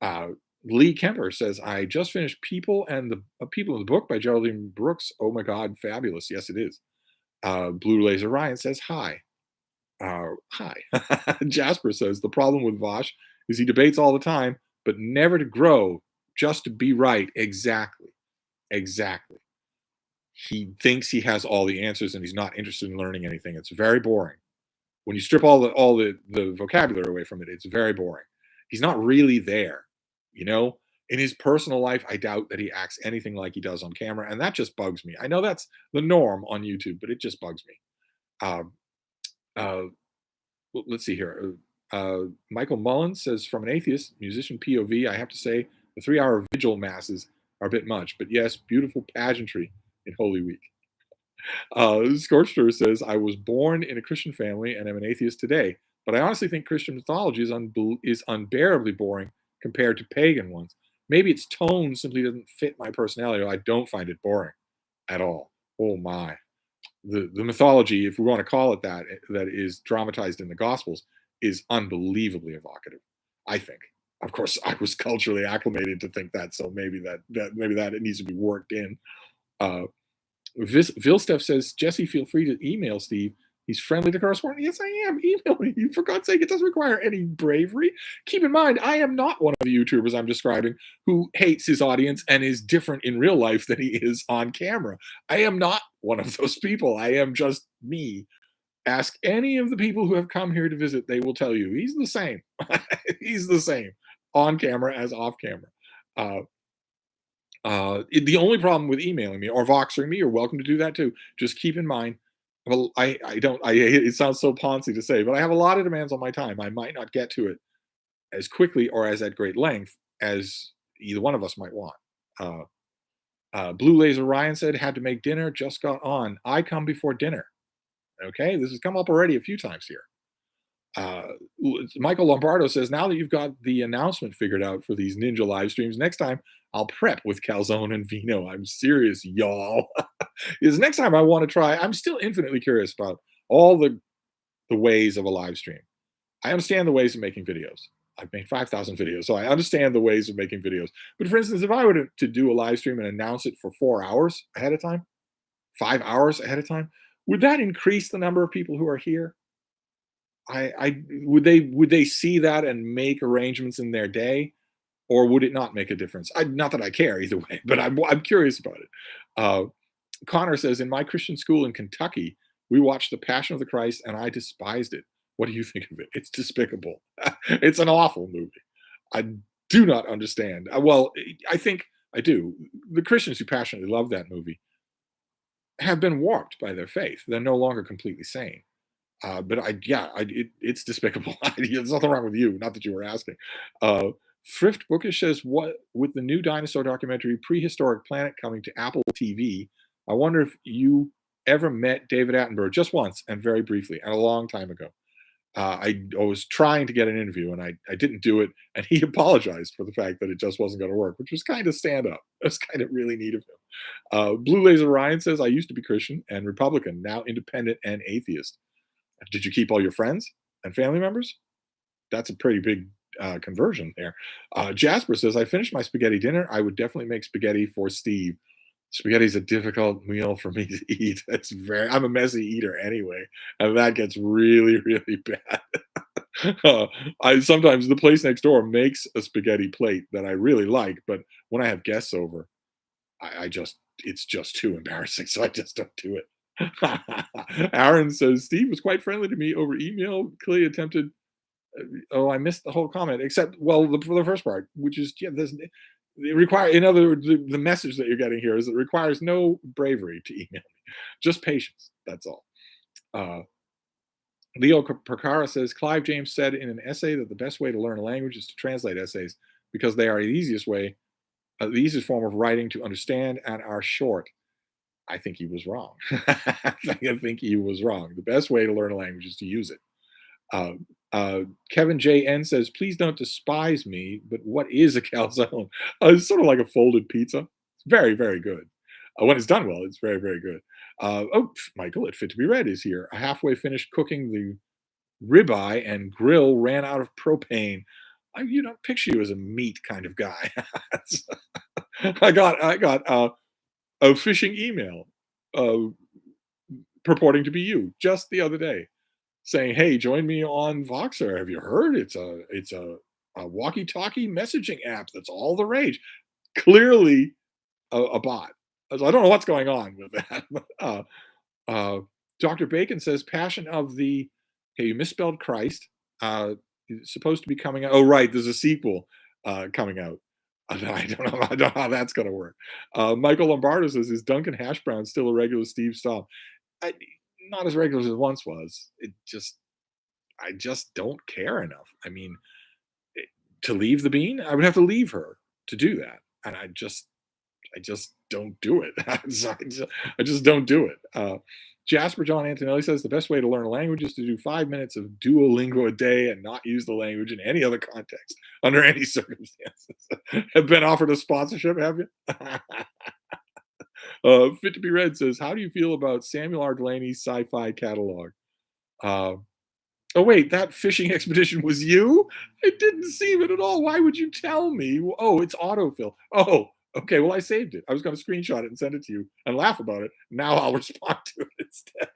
Uh, Lee Kemper says, I just finished People and the People in the Book by Geraldine Brooks. Oh my God, fabulous. Yes, it is. Blue Laser Ryan says, hi. Hi. Jasper says the problem with Vosh is he debates all the time, but never to grow, just to be right. Exactly. Exactly. He thinks he has all the answers and he's not interested in learning anything. It's very boring. When you strip all the vocabulary away from it, it's very boring. He's not really there, you know? In his personal life, I doubt that he acts anything like he does on camera, and that just bugs me. I know that's the norm on YouTube, but it just bugs me. Um, uh, let's see here. Michael Mullins says, from an atheist musician POV, I have to say the 3 hour vigil masses are a bit much, but yes, beautiful pageantry in Holy Week. Scorchter says, I was born in a Christian family and am an atheist today, but I honestly think Christian mythology is unbearably boring compared to pagan ones. Maybe its tone simply doesn't fit my personality, or I don't find it boring at all. Oh my. The mythology, if we want to call it that, that is dramatized in the Gospels, is unbelievably evocative, I think. Of course, I was culturally acclimated to think that, so maybe that it needs to be worked in. Uh, Vilsteph says, Jesse, feel free to email Steve. He's friendly to correspond. Yes, I am. Email me. For God's sake, it doesn't require any bravery. Keep in mind, I am not one of the YouTubers I'm describing who hates his audience and is different in real life than he is on camera. I am not one of those people. I am just me. Ask any of the people who have come here to visit. They will tell you he's the same. He's the same on camera as off camera. Uh, the only problem with emailing me or voxering me, you're welcome to do that too. Just keep in mind, well, I don't, it sounds so poncy to say, but I have a lot of demands on my time. I might not get to it as quickly or as at great length as either one of us might want. Uh, Blue Laser Ryan said, had to make dinner, just got on. I come before dinner. Okay. This has come up already a few times here. Uh, Michael Lombardo says, now that you've got the announcement figured out for these ninja live streams, next time I'll prep with calzone and vino. I'm serious, y'all. Is next time I want to try. I'm still infinitely curious about all the ways of a live stream. I understand the ways of making videos. I've made 5,000 videos, so I understand the ways of making videos. But for instance, if I were to do a live stream and announce it for 4 hours ahead of time, 5 hours ahead of time, would that increase the number of people who are here? I would they see that and make arrangements in their day, or would it not make a difference? Not that I care either way, but I'm curious about it. Uh, Connor says, in my Christian school in Kentucky, we watched The Passion of the Christ, and I despised it. What do you think of it? It's despicable. It's an awful movie. I do not understand. Well, I think I do. The Christians who passionately love that movie have been warped by their faith. They're no longer completely sane. But it's despicable. There's nothing wrong with you. Not that you were asking. Thrift Bookish says, what with the new dinosaur documentary Prehistoric Planet coming to Apple TV, I wonder if you ever met David Attenborough just once and very briefly and a long time ago. I was trying to get an interview and I didn't do it, and he apologized for the fact that it just wasn't going to work, which was kind of stand up. It was kind of really neat of him. Blue Laser Ryan says, I used to be Christian and Republican, now independent and atheist. Did you keep all your friends and family members? That's a pretty big conversion there. Jasper says, I finished my spaghetti dinner. I would definitely make spaghetti for Steve. Spaghetti's a difficult meal for me to eat. I'm a messy eater anyway, and that gets really, really bad. I sometimes the place next door makes a spaghetti plate that I really like, but when I have guests over, I just it's just too embarrassing, so I just don't do it. Aaron says Steve was quite friendly to me over email. Clearly attempted. Oh, I missed the whole comment. Except, well, for the first part, which is there's it require. In other words, the message that you're getting here is it requires no bravery to email me, just patience. That's all. Uh, Leo Percara says Clive James said in an essay that the best way to learn a language is to translate essays because they are the easiest form of writing to understand and are short. I think he was wrong. I think he was wrong. The best way to learn a language is to use it. Uh, Kevin J.N. says, please don't despise me, but what is a calzone? It's sort of like a folded pizza. It's very, very good. When it's done well, it's very, very good. Michael at Fit to Be Read is here. I halfway finished cooking the ribeye and grill ran out of propane. Picture you as a meat kind of guy. I got a phishing email uh, purporting to be you just the other day. saying, "Hey, join me on Voxer. Have you heard? It's a walkie-talkie messaging app that's all the rage." Clearly a bot. So I don't know what's going on with that. Uh, Dr. Bacon says, "Passion of the." Okay, you misspelled Christ. It's supposed to be coming out. Oh, right. There's a sequel coming out. I don't know. I don't know how that's going to work. Michael Lombardo says, "Is Duncan Hash Brown still a regular Steve Staub?" I, not as regular as it once was. I just don't care enough. I mean, it, to leave the bean, I would have to leave her to do that, and I just don't do it. I just don't do it. Jasper John Antonelli says the best way to learn a language is to do 5 minutes of Duolingo a day and not use the language in any other context under any circumstances. Have been offered a sponsorship, have you? Fit to be Read says, "How do you feel about Samuel R. Delaney's sci-fi catalog?" Uh, oh wait, that fishing expedition was you? It didn't seem it at all. Why would you tell me? Oh, it's autofill. Oh, okay. Well, I saved it. I was going to screenshot it and send it to you and laugh about it. Now I'll respond to it instead.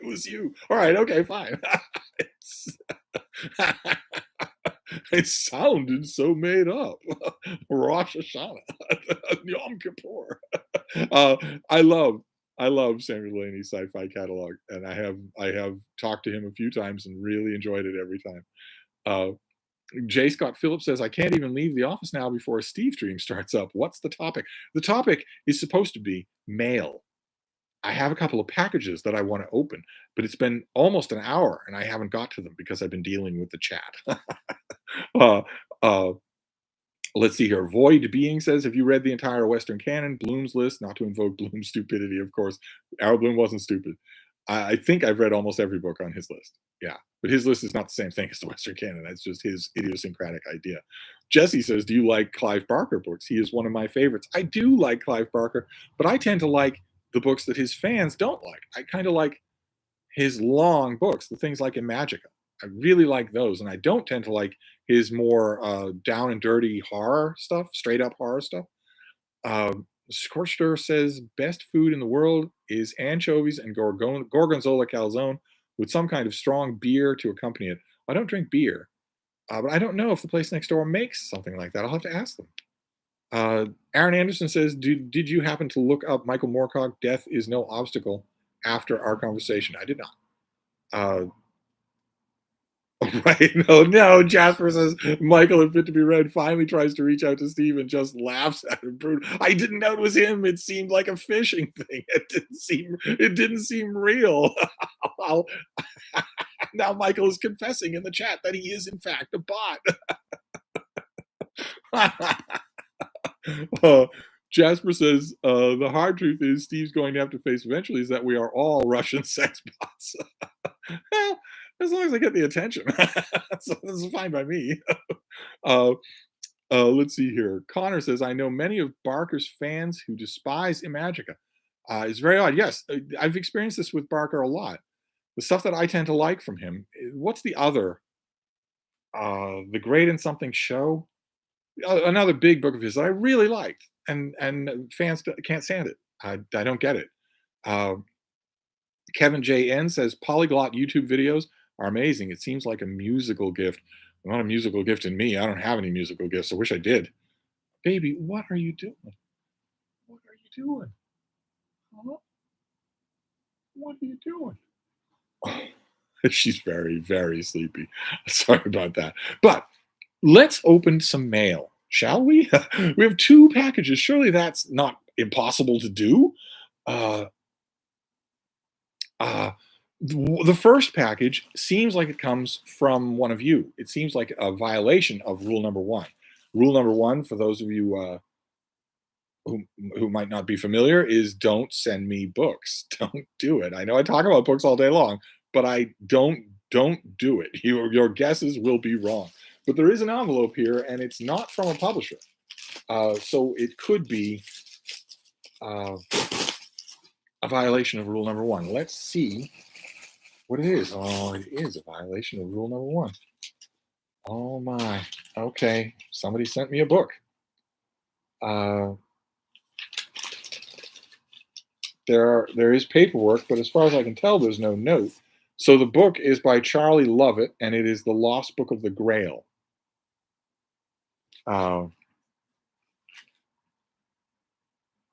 It was you. All right. Okay. Fine. It sounded so made up. Rosh Hashanah, Yom Kippur. Uh, I love I love Samuel Laney's sci-fi catalog, and I have talked to him a few times and really enjoyed it every time. Uh, J. Scott Phillips says, "I can't even leave the office now before a Steve dream starts up. What's the topic?" The topic is supposed to be mail. I have a couple of packages that I want to open, but it's been almost an hour and I haven't got to them because I've been dealing with the chat. uh, uh, let's see here. Void Being says, "Have you read the entire Western canon? Bloom's list, not to invoke Bloom's stupidity, of course. Arrow Bloom wasn't stupid. I think I've read almost every book on his list. Yeah, but his list is not the same thing as the Western canon. That's just his idiosyncratic idea." Jesse says, "Do you like Clive Barker books? He is one of my favorites." I do like Clive Barker, but I tend to like the books that his fans don't like. I kind of like his long books, the things like Imagica. I really like those, and I don't tend to like his more down and dirty horror stuff, straight up horror stuff. Scorched Earth says best food in the world is anchovies and gorgonzola calzone with some kind of strong beer to accompany it. I don't drink beer, but I don't know if the place next door makes something like that. I'll have to ask them. Aaron Anderson says, Did you happen to look up Michael Moorcock, Death is No Obstacle, after our conversation?" I did not. Uh, right. No, no. Jasper says Michael and Fit to Be Read finally tries to reach out to Steve and just laughs at him. I didn't know it was him. It seemed like a fishing thing. It didn't seem real. I'll- now Michael is confessing in the chat that he is in fact a bot. uh, Jasper says the hard truth is Steve's going to have to face eventually is that we are all Russian sex bots. Well, as long as I get the attention, that's fine by me. Uh, let's see here. Connor says, "I know many of Barker's fans who despise Imagica." It's very odd. Yes, I've experienced this with Barker a lot. The stuff that I tend to like from him. What's the other? The Great and Something Show. Another big book of his that I really liked, and fans can't stand it. I don't get it. Uh, Kevin J.N. says polyglot YouTube videos are amazing. It seems like a musical gift. Not a musical gift in me. I don't have any musical gifts. I wish I did. Baby, what are you doing? What are you doing? Huh? What are you doing? She's very, very sleepy. Sorry about that. But let's open some mail, shall we? We have two packages. Surely that's not impossible to do. Uh, uh, the first package seems like it comes from one of you. It seems like a violation of rule number one. Rule number one, for those of you who might not be familiar, is don't send me books. Don't do it. I know I talk about books all day long, but I don't do it. Your guesses will be wrong. But there is an envelope here, and it's not from a publisher, so it could be uh, a violation of rule number one. Let's see what it is. Oh, it is a violation of rule number one. Oh my. Okay, somebody sent me a book. Uh, There is paperwork, but as far as I can tell, there's no note. So the book is by Charlie Lovett, and it is the Lost Book of the Grail. Uh,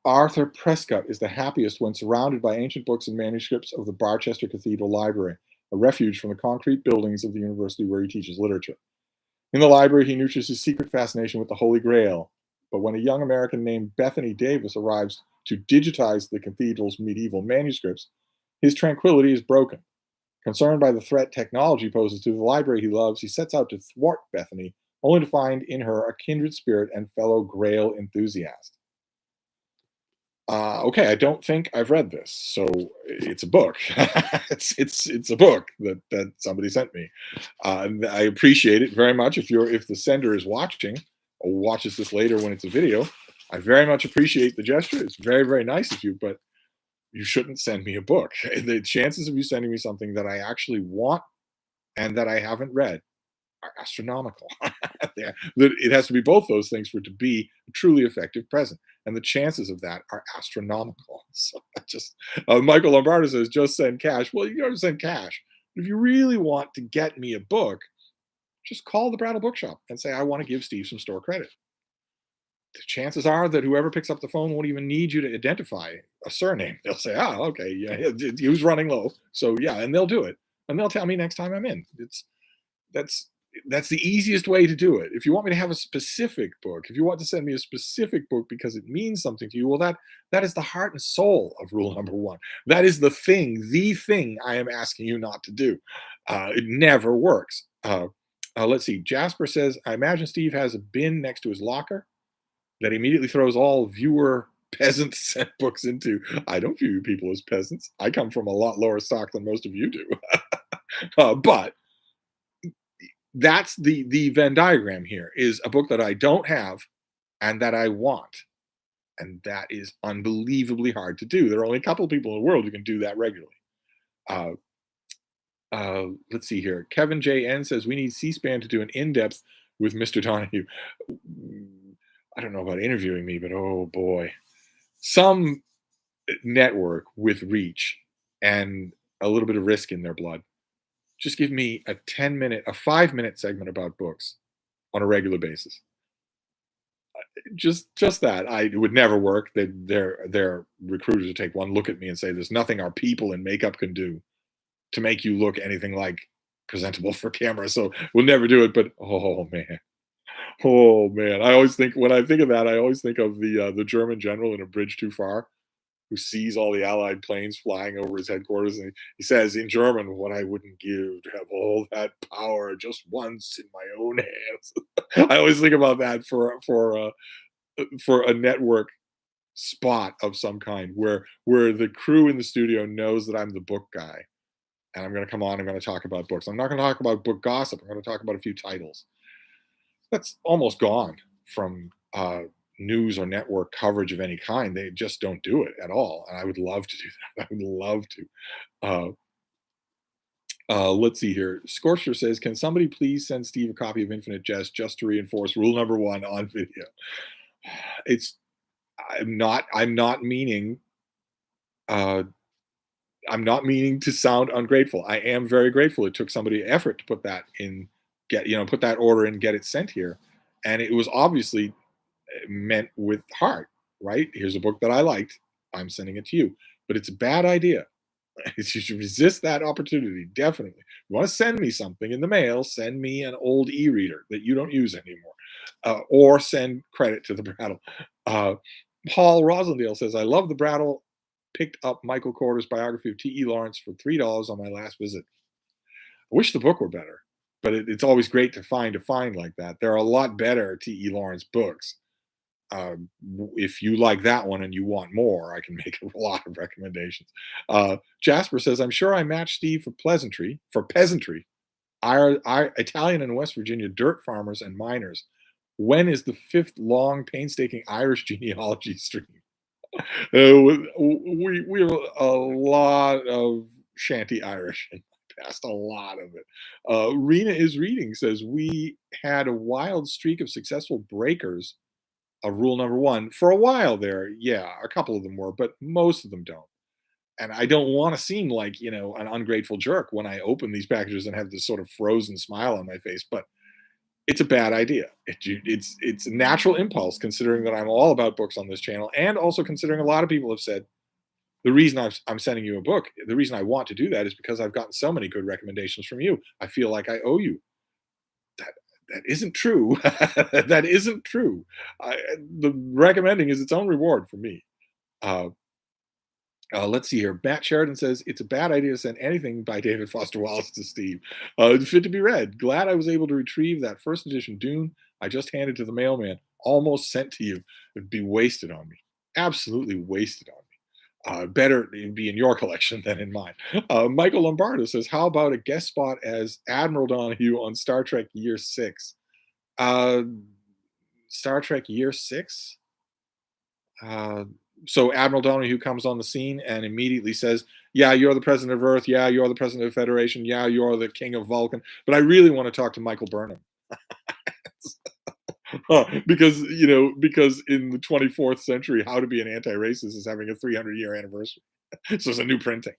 Arthur Prescott is the happiest when surrounded by ancient books and manuscripts of the Barchester Cathedral Library, a refuge from the concrete buildings of the university where he teaches literature. In the library, he nurtures his secret fascination with the Holy Grail. But when a young American named Bethany Davis arrives to digitize the cathedral's medieval manuscripts, his tranquility is broken. Concerned by the threat technology poses to the library he loves, he sets out to thwart Bethany, only to find in her a kindred spirit and fellow Grail enthusiast. Okay, I don't think I've read this, so it's a book. It's a book that somebody sent me. And I appreciate it very much. If the sender is watching or watches this later when it's a video, I very much appreciate the gesture. It's very very nice of you, but you shouldn't send me a book. The chances of you sending me something that I actually want and that I haven't read are astronomical. Yeah, it has to be both those things for it to be a truly effective present, and the chances of that are astronomical. So I just Michael Lombardo says just send cash. Well, you don't send cash. If you really want to get me a book, just call the Brattle Bookshop and say I want to give Steve some store credit. The chances are that whoever picks up the phone won't even need you to identify a surname. They'll say, "Oh, okay, yeah, he was running low, so yeah," and they'll do it, and they'll tell me next time I'm in. That's that's the easiest way to do it. If you want me to have a specific book, if you want to send me a specific book because it means something to you, well, that is the heart and soul of rule number one. That is the thing I am asking you not to do. It never works. Let's see. Jasper says, I imagine Steve has a bin next to his locker that he immediately throws all viewer peasant sent books into. I don't view people as peasants. I come from a lot lower stock than most of you do. But that's the Venn diagram here is a book that I don't have and that I want. And that is unbelievably hard to do. There are only a couple of people in the world who can do that regularly. Uh, let's see here. Kevin J.N. says we need C-SPAN to do an in-depth with Mr. Donahue. I don't know about interviewing me, but oh boy. Some network with reach and a little bit of risk in their blood. Just give me a 10-minute, a 5-minute segment about books on a regular basis. Just that. It would never work. Their recruiters would take one look at me and say, "There's nothing our people in makeup can do to make you look anything like presentable for camera." So we'll never do it. But oh man. I always think when I think of that, I always think of the German general in A Bridge Too Far, who sees all the Allied planes flying over his headquarters, and he says in German, "What I wouldn't give to have all that power just once in my own hands." I always think about that for a network spot of some kind, where the crew in the studio knows that I'm the book guy, and I'm going to come on. I'm going to talk about books. I'm not going to talk about book gossip. I'm going to talk about a few titles. That's almost gone from news or network coverage of any kind. They just don't do it at all, and I would love to do that. I would love to. Uh, let's see here. Scorcher says, "Can somebody please send Steve a copy of Infinite Jest just to reinforce rule number one on video?" It's I'm not meaning uh, I'm not meaning to sound ungrateful. I am very grateful. It took somebody effort to put that in, put that order in, get it sent here, and it was obviously meant with heart. Right? Here's a book that I liked. I'm sending it to you, but it's a bad idea. You should resist that opportunity. Definitely. You want to send me something in the mail? Send me an old e-reader that you don't use anymore, or send credit to the Brattle. Uh, Paul Rosendale says, "I love the Brattle. Picked up Michael Corder's biography of T.E. Lawrence for $3 on my last visit. I wish the book were better, but it's always great to find a find like that. There are a lot better T.E. Lawrence books. If you like that one and you want more, I can make a lot of recommendations." Jasper says, "I'm sure I matched Steve for peasantry. Italian and West Virginia dirt farmers and miners. When is the fifth long, painstaking Irish genealogy stream?" We have a lot of shanty Irish in my past, a lot of it. Rena is reading says we had a wild streak of successful breakers of rule number one for a while there. Yeah, a couple of them were, but most of them don't. and I don't want to seem like, an ungrateful jerk when I open these packages and have this sort of frozen smile on my face, but it's a bad idea. It's a natural impulse, considering that I'm all about books on this channel, and also considering a lot of people have said the reason I'm sending you a book, the reason I want to do that is because I've gotten so many good recommendations from you. I feel like I owe you. That that isn't true. That isn't true. The recommending is its own reward for me. Uh, let's see here. Matt Sheridan says it's a bad idea to send anything by David Foster Wallace to Steve. Fit to be read. Glad I was able to retrieve that first edition Dune I just handed to the mailman. Almost sent to you. It'd be wasted on me. Absolutely wasted on me. Better be in your collection than in mine. Michael Lombardo says, "How about a guest spot as Admiral Donahue on Star Trek Year Six?" Uh, Star Trek Year Six. Uh, so Admiral Donahue comes on the scene and immediately says, "Yeah, you're the president of Earth. Yeah, you're the president of the Federation. Yeah, you're the king of Vulcan. But I really want to talk to Michael Burnham." Because in the 24th century, how to be an anti-racist is having a 300-year anniversary. So it's a new printing.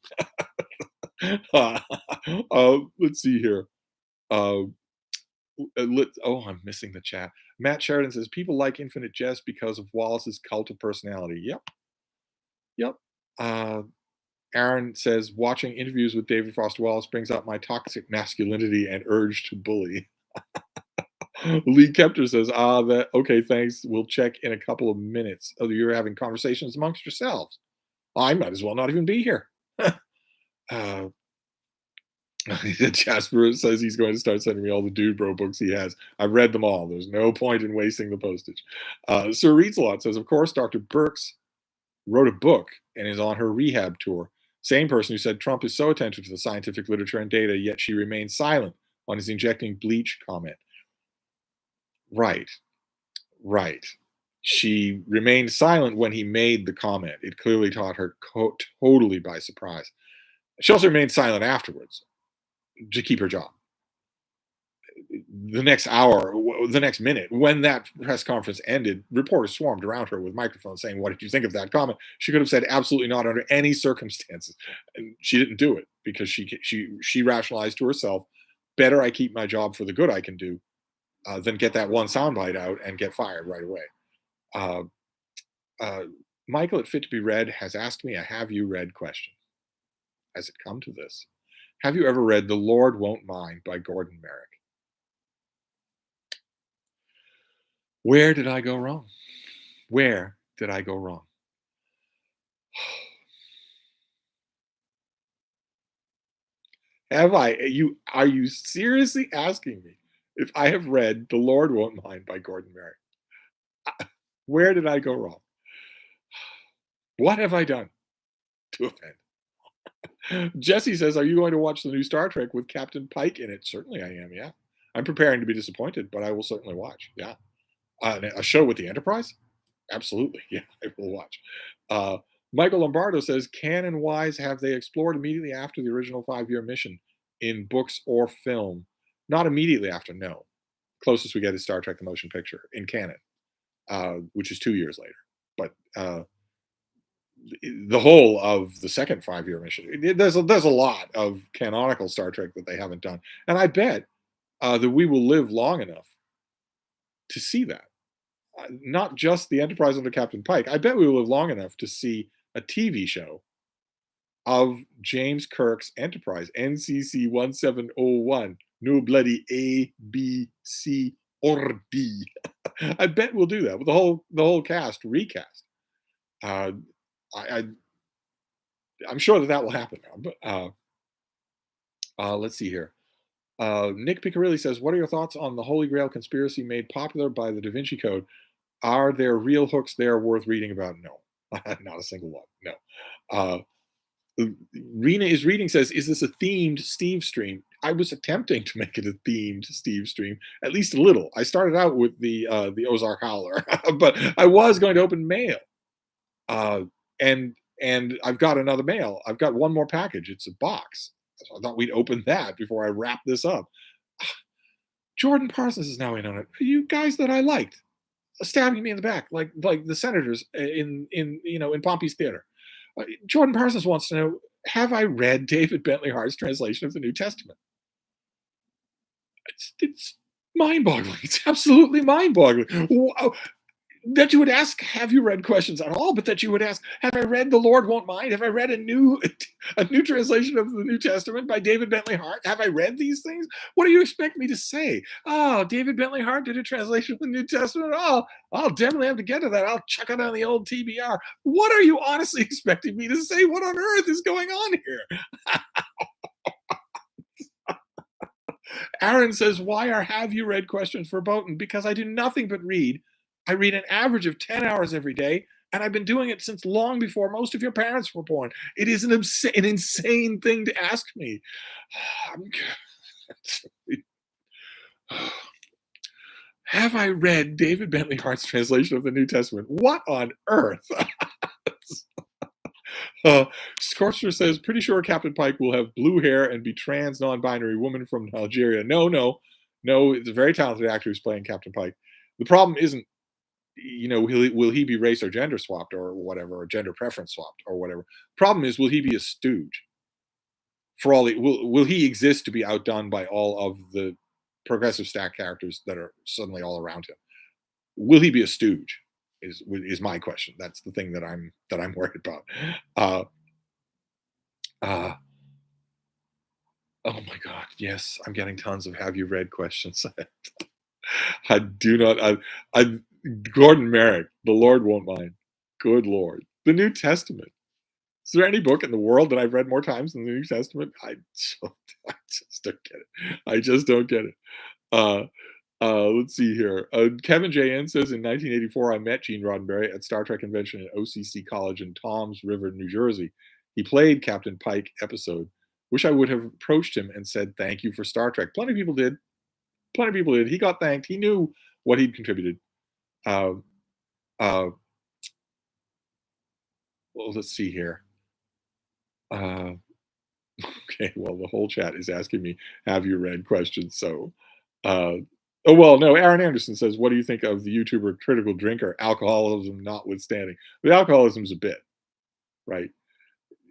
Uh, let's see here. Uh, I'm missing the chat. Matt Sheridan says people like Infinite Jest because of Wallace's cult of personality. Yep, yep. Uh, Aaron says watching interviews with David Foster Wallace brings out my toxic masculinity and urge to bully. Lee Kepter says, that okay, thanks. We'll check in a couple of minutes. Oh, you're having conversations amongst yourselves. I might as well not even be here. uh, Jasper says he's going to start sending me all the Dude Bro books he has. I've read them all. There's no point in wasting the postage. Sir Reads a Lot says, of course, Dr. Burks wrote a book and is on her rehab tour. Same person who said Trump is so attentive to the scientific literature and data, yet she remains silent on his injecting bleach comment. Right, right. She remained silent when he made the comment. It clearly caught her totally by surprise. She also remained silent afterwards to keep her job. The next hour, the next minute, when that press conference ended, reporters swarmed around her with microphones saying, "What did you think of that comment?" She could have said, "Absolutely not, under any circumstances," and she didn't do it because she rationalized to herself, "Better I keep my job for the good I can do than get that one soundbite out and get fired right away." Uh, uh, Michael at Fit to Be Read has asked me a "Have you read?" question. Has it come to this? Have you ever read "The Lord Won't Mind" by Gordon Merrick? Where did I go wrong? Where did I go wrong? Have I? Are you seriously asking me if I have read "The Lord Won't Mind" by Gordon Merrick? Where did I go wrong? What have I done to offend? Jesse says, "Are you going to watch the new Star Trek with Captain Pike in it?" Certainly, I am. Yeah, I'm preparing to be disappointed, but I will certainly watch. Yeah, a show with the Enterprise. Absolutely. Yeah, I will watch. Uh, Michael Lombardo says, canon wise, have they explored immediately after the original 5-year mission in books or film? Not immediately after, no. Closest we get is Star Trek the Motion Picture in canon, which is 2 years later. But the whole of the second 5-year mission, there's a lot of canonical Star Trek that they haven't done. And I bet that we will live long enough to see that. Not just the Enterprise under Captain Pike. I bet we will live long enough to see a TV show of James Kirk's Enterprise, NCC 1701, no bloody A, B, C, or D. I bet we'll do that with the whole cast recast. Uh, I, I'm sure that will happen now. But let's see here. Nick Piccarilli says, "What are your thoughts on the Holy Grail conspiracy made popular by the Da Vinci Code? Are there real hooks there worth reading about?" No, not a single one. No. Uh, Rena is reading says, "Is this a themed Steve stream?" I was attempting to make it a themed Steve stream, at least a little. I started out with the Ozark Howler, but I was going to open mail, uh, and I've got another mail. I've got one more package. It's a box. So I thought we'd open that before I wrap this up. Jordan Parsons is now in on it. You guys that I liked, stabbing me in the back like the senators in Pompey's theater. Jordan Parsons wants to know, have I read David Bentley Hart's translation of the New Testament? It's mind-boggling. It's absolutely mind-boggling. Wow. That you would ask, have you read questions at all? But that you would ask, have I read The Lord Won't Mind? Have I read a new translation of the New Testament by David Bentley Hart? Have I read these things? What do you expect me to say? Oh, David Bentley Hart did a translation of the New Testament. Oh, I'll definitely have to get to that. I'll check it on the old TBR. What are you honestly expecting me to say? What on earth is going on here? Aaron says, why are have you read questions verboten? Because I do nothing but read. I read an average of 10 hours every day, and I've been doing it since long before most of your parents were born. It is an insane thing to ask me. Have I read David Bentley Hart's translation of the New Testament? What on earth? Scorcher says, pretty sure Captain Pike will have blue hair and be trans non-binary woman from Algeria. No. It's a very talented actor who's playing Captain Pike. The problem isn't, will he be race or gender swapped or whatever, or gender preference swapped or whatever. Problem is, will he be a stooge? For all will he exist to be outdone by all of the progressive stack characters that are suddenly all around him? Will he be a stooge? Is my question. That's the thing that I'm worried about. Oh my God, yes, I'm getting tons of have you read questions. I do not. Gordon Merrick, The Lord Won't Mind. Good Lord, the New Testament. Is there any book in the world that I've read more times than the New Testament? I just don't get it. I just don't get it. Let's see here. Kevin J.N. says, in 1984, I met Gene Roddenberry at Star Trek convention at OCC College in Toms River, New Jersey. He played Captain Pike episode. Wish I would have approached him and said thank you for Star Trek. Plenty of people did. He got thanked. He knew what he'd contributed. Uh, well, let's see here. Okay, well, the whole chat is asking me, have you read questions? So, oh, well, no, Aaron Anderson says, what do you think of the YouTuber Critical Drinker, alcoholism notwithstanding? The alcoholism's a bit, right?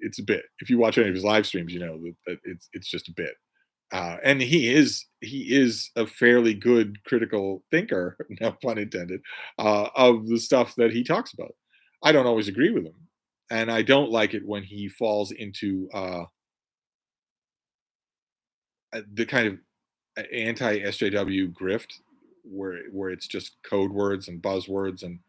It's a bit. If you watch any of his live streams, you know that it's just a bit. And he is a fairly good critical thinker, no pun intended, of the stuff that he talks about. I don't always agree with him, and I don't like it when he falls into the kind of anti SJW grift, where it's just code words and buzzwords and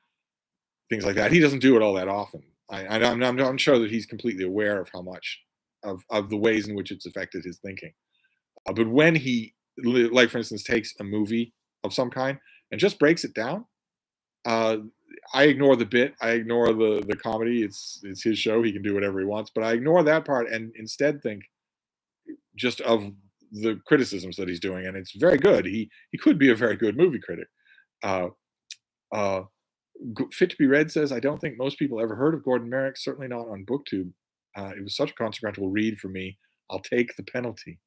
things like that. He doesn't do it all that often. I'm sure that he's completely aware of how much of the ways in which it's affected his thinking. But when he, like for instance, takes a movie of some kind and just breaks it down, uh, I ignore the bit. I ignore the comedy. It's his show. He can do whatever he wants. But I ignore that part and instead think just of the criticisms that he's doing, and it's very good. He could be a very good movie critic. Uh, uh, Fit to be Read says, I don't think most people ever heard of Gordon Merrick. Certainly not on BookTube. It was such a consequential read for me. I'll take the penalty.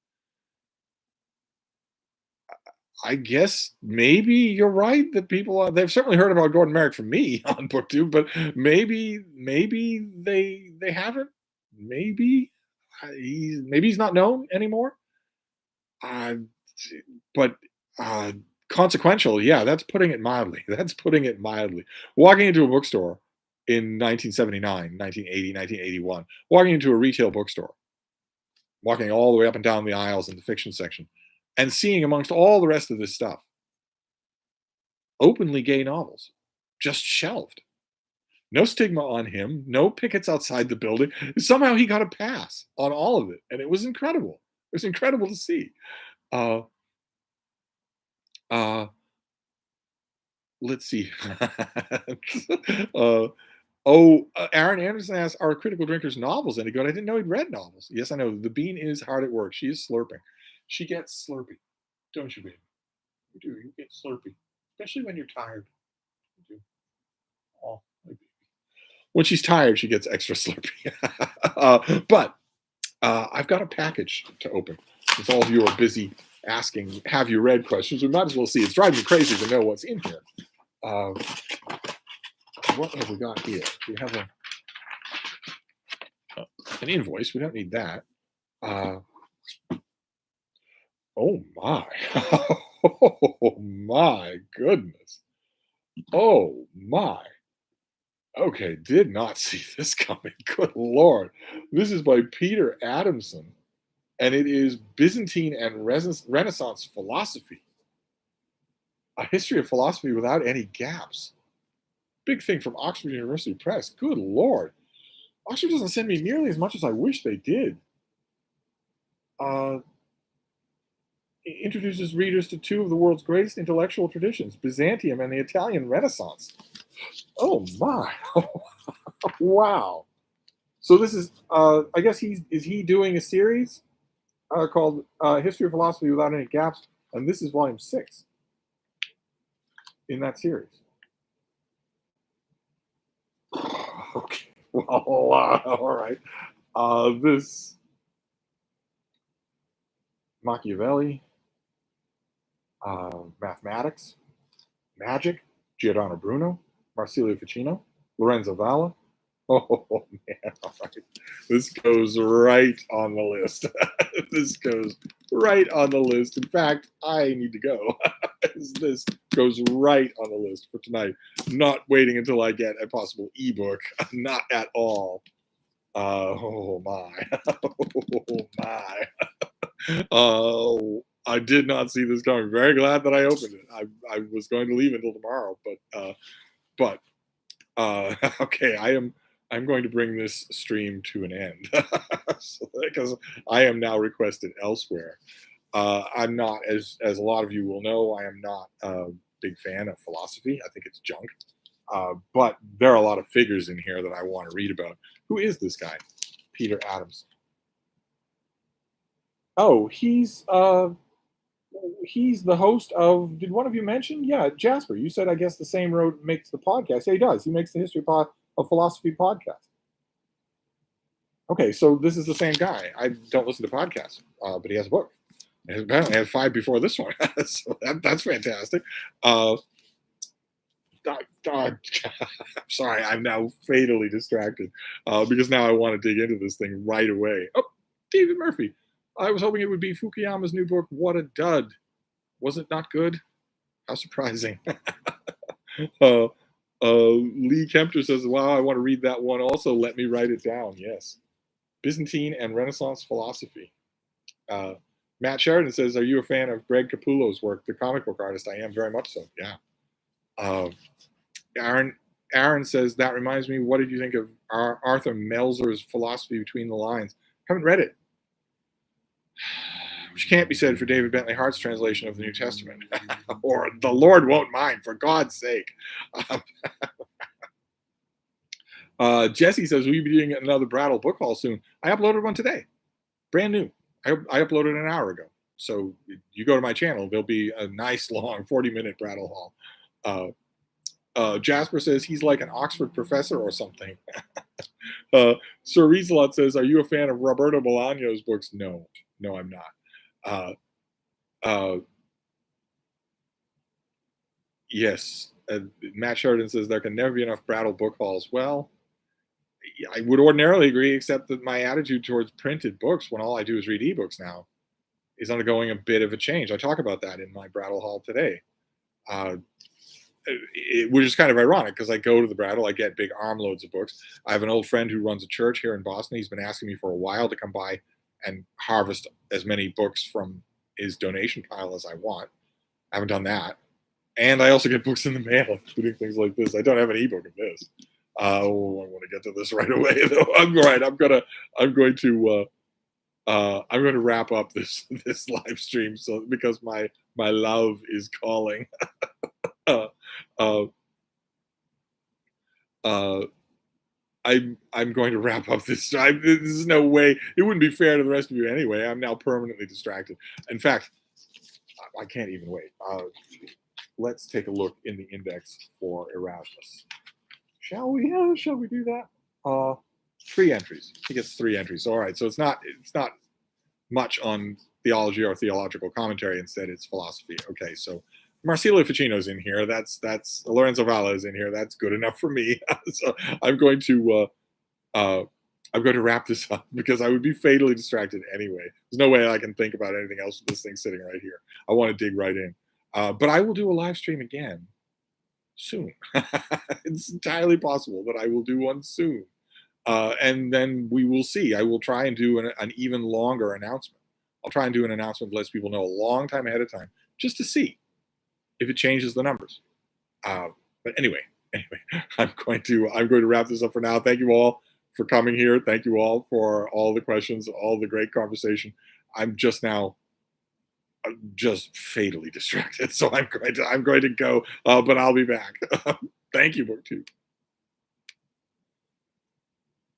I guess maybe you're right that people they've certainly heard about Gordon Merrick from me on BookTube, but maybe they haven't. Maybe he's not known anymore. Uh, but consequential, yeah, that's putting it mildly. That's putting it mildly. Walking into a bookstore in 1979, 1980, 1981, walking into a retail bookstore, walking all the way up and down the aisles in the fiction section, and seeing amongst all the rest of this stuff, openly gay novels, just shelved. No stigma on him, no pickets outside the building. Somehow he got a pass on all of it, and it was incredible. It was incredible to see. Uh, uh, let's see. Aaron Anderson asks, are Critical Drinkers novels any good? I didn't know he'd read novels. Yes, I know. The bean is hard at work. She is slurping. She gets slurpy, don't you, baby? You do. You get slurpy, especially when you're tired. You do. Oh, my baby. When she's tired, she gets extra slurpy. But I've got a package to open. Since all of you are busy asking, have you read questions, we might as well see. It's driving me crazy to know what's in here. What have we got here? We have An invoice. We don't need that. Uh, oh my. Oh my goodness. Oh my. Okay, did not see this coming. Good Lord. This is by Peter Adamson, and it is Byzantine and Renaissance philosophy, a history of philosophy without any gaps. Big thing from Oxford University Press. Good Lord. Oxford doesn't send me nearly as much as I wish they did. Uh, it introduces readers to two of the world's greatest intellectual traditions, Byzantium and the Italian Renaissance. Oh my. Wow. So this is, I guess is he doing a series called History of Philosophy Without Any Gaps, and this is volume 6 in that series. Okay, well, all right. This Machiavelli, mathematics, magic, Giordano Bruno, Marsilio Ficino, Lorenzo Valla. Oh man, all right. This goes right on the list. This goes right on the list. In fact, I need to go. This goes right on the list for tonight. Not waiting until I get a possible ebook. Not at all. Oh my. Oh my. Oh, I did not see this coming. Very glad that I opened it. I was going to leave until tomorrow, but okay, I'm going to bring this stream to an end because I am now requested elsewhere. I'm not, as a lot of you will know, I am not a big fan of philosophy. I think it's junk. But there are a lot of figures in here that I want to read about. Who is this guy? Peter Adams. Oh, he's the host of. Did one of you mention? Yeah, Jasper. You said I guess the same road makes the podcast. Yeah, he does. He makes the History of Philosophy podcast. Okay, so this is the same guy. I don't listen to podcasts, but he has a book. And apparently, has 5 before this one. So that's fantastic. Uh, I'm sorry, I'm now fatally distracted because now I want to dig into this thing right away. Oh, David Murphy. I was hoping it would be Fukuyama's new book, What a Dud. Was it not good? How surprising. uh, Lee Kempter says, wow, I want to read that one also. Let me write it down. Yes. Byzantine and Renaissance philosophy. Uh, Matt Sheridan says, are you a fan of Greg Capullo's work, the comic book artist? I am very much so. Yeah. Aaron says, that reminds me, what did you think of Arthur Melzer's Philosophy Between the Lines? Haven't read it. Which can't be said for David Bentley Hart's translation of the New Testament. Or the Lord won't mind, for God's sake. Jesse says, will you be doing another Brattle book haul soon? I uploaded one today. Brand new. I uploaded an hour ago. So you go to my channel, there'll be a nice long 40-minute Brattle haul. Jasper says he's like an Oxford professor or something. Sir Rieselot says, are you a fan of Roberto Bolaño's books? No, I'm not. Yes. Matt Sheridan says there can never be enough Brattle book hauls. Well, I would ordinarily agree, except that my attitude towards printed books, when all I do is read ebooks now, is undergoing a bit of a change. I talk about that in my Brattle haul today. Which is kind of ironic because I go to the Brattle, I get big armloads of books. I have an old friend who runs a church here in Boston. He's been asking me for a while to come by and harvest as many books from his donation pile as I want. I haven't done that. And I also get books in the mail, including things like this. I don't have an ebook of this. I want to get to this right away, though. I'm going to wrap up this live stream, so because my love is calling. uh, uh, I'm going to wrap up this time. There's no way. It wouldn't be fair to the rest of you anyway. I'm now permanently distracted. In fact, I can't even wait. Let's take a look in the index for Erasmus. Shall we do that? 3 entries. He gets 3 entries. All right. So it's not much on theology or theological commentary. Instead, it's philosophy. Okay. So Marsilio Ficino's in here. That's Lorenzo Valla is in here. That's good enough for me. So I'm going to I'm going to wrap this up because I would be fatally distracted anyway. There's no way I can think about anything else with this thing sitting right here. I want to dig right in. But I will do a live stream again soon. It's entirely possible that I will do one soon. And then we will see. I will try and do an even longer announcement. I'll try and do an announcement that lets people know a long time ahead of time just to see if it changes the numbers. But anyway, I'm going to wrap this up for now. Thank you all for coming here. Thank you all for all the questions, all the great conversation. I'm just now just fatally distracted, so I'm going to go, but I'll be back. Thank you, BookTube.